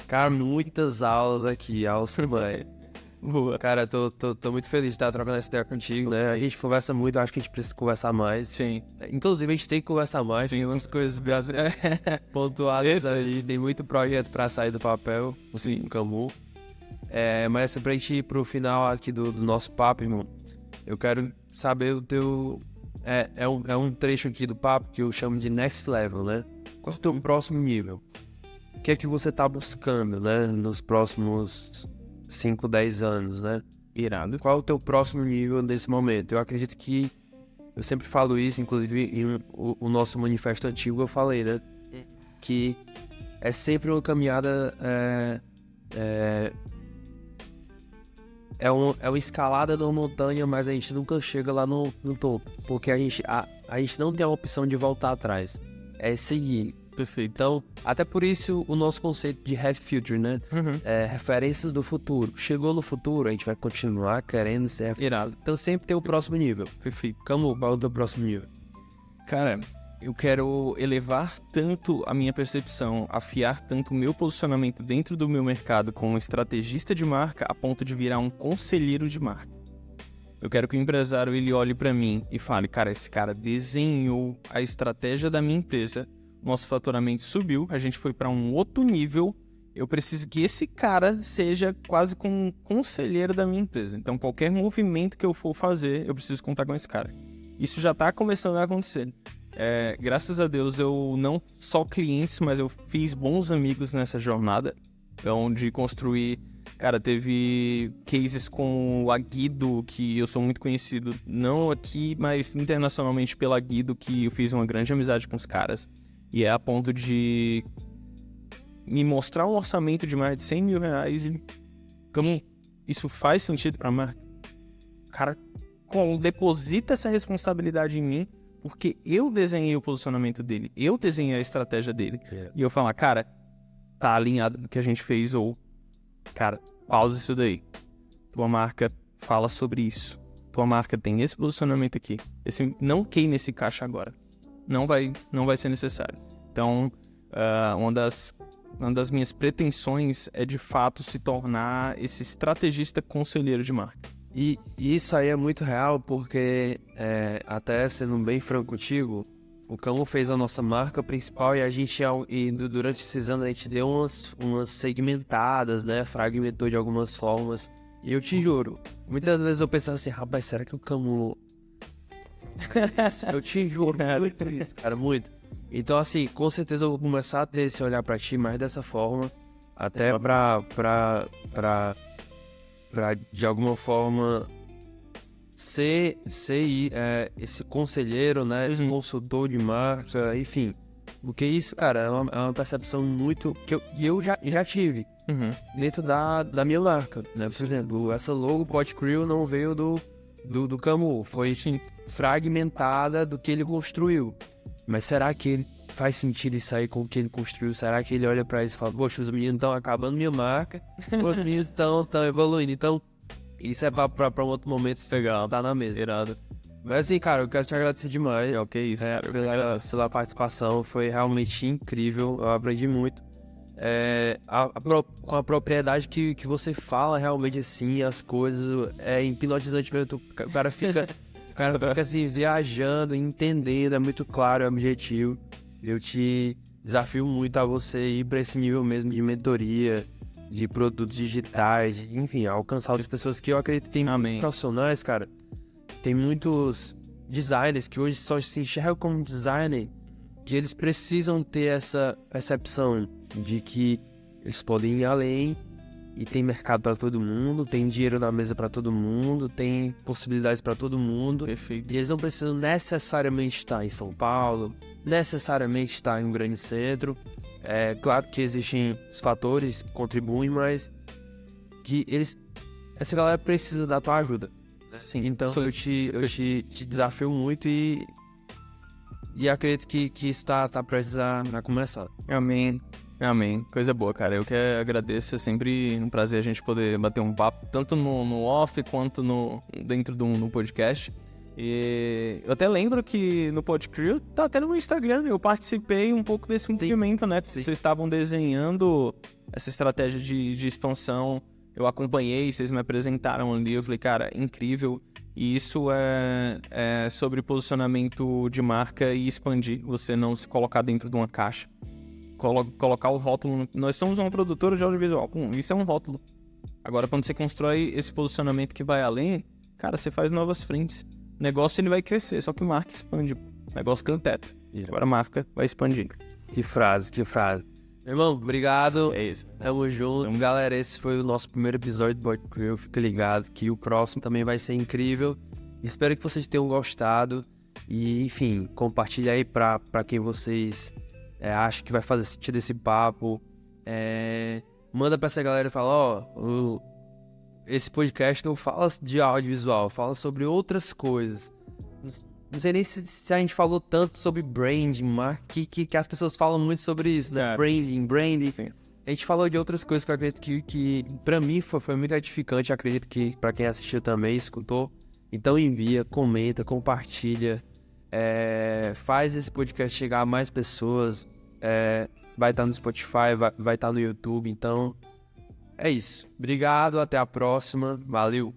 Cara, muitas aulas aqui, aulas formais. Boa. Cara, tô muito feliz de estar trocando essa ideia contigo, né? A gente conversa muito, acho que a gente precisa conversar mais. Sim. Inclusive, a gente tem que conversar mais, tem umas coisas pontuadas aí, tem muito projeto pra sair do papel, sim, no Camu. Mas assim, pra gente ir pro final aqui do nosso papo, irmão, eu quero saber o teu... É um trecho aqui do papo que eu chamo de next level, né? Qual é o teu próximo nível? O que é que você tá buscando, né? Nos próximos 5, 10 anos, né? Irado. Qual é o teu próximo nível nesse momento? Eu acredito que... Eu sempre falo isso, inclusive o nosso manifesto antigo eu falei, né? Que é sempre uma caminhada... É uma escalada numa montanha, mas a gente nunca chega lá no topo. Porque a gente não tem a opção de voltar atrás. É seguir. Perfeito. Então, até por isso o nosso conceito de Have Future, né? Referências do futuro. Chegou no futuro, a gente vai continuar querendo ser... Irado. Então sempre tem o próximo nível. Perfeito. Camu, qual é o teu próximo nível? Cara, eu quero elevar tanto a minha percepção, afiar tanto o meu posicionamento dentro do meu mercado como estrategista de marca a ponto de virar um conselheiro de marca. Eu quero que o empresário ele olhe pra mim e fale, cara, esse cara desenhou a estratégia da minha empresa, nosso faturamento subiu, a gente foi para um outro nível, eu preciso que esse cara seja quase como um conselheiro da minha empresa. Então, qualquer movimento que eu for fazer, eu preciso contar com esse cara. Isso já está começando a acontecer. Graças a Deus, eu não só clientes, mas eu fiz bons amigos nessa jornada, onde construí... Cara, teve cases com o Aguido, que eu sou muito conhecido, não aqui, mas internacionalmente pela Aguido, que eu fiz uma grande amizade com os caras. E é a ponto de me mostrar um orçamento de mais de R$100.000 e... Como isso faz sentido pra marca? O cara deposita essa responsabilidade em mim, porque eu desenhei o posicionamento dele, eu desenhei a estratégia dele. E eu falo, cara, tá alinhado do que a gente fez, ou... Cara, pausa isso daí. Tua marca fala sobre isso. Tua marca tem esse posicionamento aqui. Não queime esse caixa agora. Não vai ser necessário. Então, uma das minhas pretensões é de fato se tornar esse estrategista conselheiro de marca. E isso aí é muito real porque, até sendo bem franco contigo, o Camu fez a nossa marca principal e durante esses anos a gente deu umas segmentadas, né? Fragmentou de algumas formas. E eu te juro, muitas vezes eu pensava assim, rapaz, será que o Camu Eu te juro, muito isso, cara, muito. Então, assim, com certeza eu vou começar a ter esse olhar pra ti mais dessa forma, até pra de alguma forma, ser esse conselheiro, né, esse consultor de marca, enfim. Porque isso, cara, é uma percepção muito... que eu já tive dentro da minha marca, né? Por exemplo, essa logo Pod Crew não veio do Camus, foi fragmentada do que ele construiu. Mas será que ele faz sentido isso aí com o que ele construiu? Será que ele olha pra isso e fala, poxa, os meninos estão acabando minha marca, os meninos estão evoluindo. Então, isso é pra um outro momento. Legal. Tá na mesa. Irado. Mas assim, cara, eu quero te agradecer demais. Ok, isso. Pela participação, foi realmente incrível, eu aprendi muito. Com a propriedade que você fala realmente assim, as coisas, é hipnotizante mesmo. O cara fica assim, viajando, entendendo, é muito claro, é objetivo. Eu te desafio muito a você ir pra esse nível mesmo de mentoria, de produtos digitais, enfim, alcançar outras pessoas que eu acredito que tem muitos profissionais, cara. Tem muitos designers que hoje só se enxergam como designer, que eles precisam ter essa percepção de que eles podem ir além e tem mercado para todo mundo, tem dinheiro na mesa para todo mundo, tem possibilidades para todo mundo. Perfeito. E eles não precisam necessariamente estar em São Paulo, necessariamente estar em um grande centro. É claro que existem os fatores que contribuem, mas que essa galera precisa da tua ajuda. Sim, então eu te desafio muito e acredito que está prestes a começar. Amém. Coisa boa, cara. Eu que agradeço. É sempre um prazer a gente poder bater um papo, tanto no off quanto dentro do podcast. E eu até lembro que no PodCrew tá até no Instagram. Eu participei um pouco desse movimento, né? Vocês estavam desenhando essa estratégia de expansão. Eu acompanhei, vocês me apresentaram ali, eu falei, cara, incrível. E isso é sobre posicionamento de marca e expandir, você não se colocar dentro de uma caixa. Colocar o rótulo, nós somos uma produtora de audiovisual, isso é um rótulo. Agora, quando você constrói esse posicionamento que vai além, cara, você faz novas frentes. O negócio ele vai crescer, só que marca expande. O negócio tem um teto. Agora a marca vai expandir. Que frase. Meu irmão, obrigado. É isso. Tamo junto. Galera, esse foi o nosso primeiro episódio do Pod Crew. Fica ligado que o próximo também vai ser incrível. Espero que vocês tenham gostado. E, enfim, compartilha aí pra quem vocês acham que vai fazer sentido esse papo. Manda pra essa galera e fala, esse podcast não fala de audiovisual, fala sobre outras coisas. Não sei nem se a gente falou tanto sobre branding, marketing, que as pessoas falam muito sobre isso, né? Branding. Sim. A gente falou de outras coisas que eu acredito que pra mim foi muito edificante. Acredito que pra quem assistiu também, escutou. Então envia, comenta, compartilha. Faz esse podcast chegar a mais pessoas. Vai estar no Spotify, vai estar no YouTube. Então, é isso. Obrigado, até a próxima. Valeu!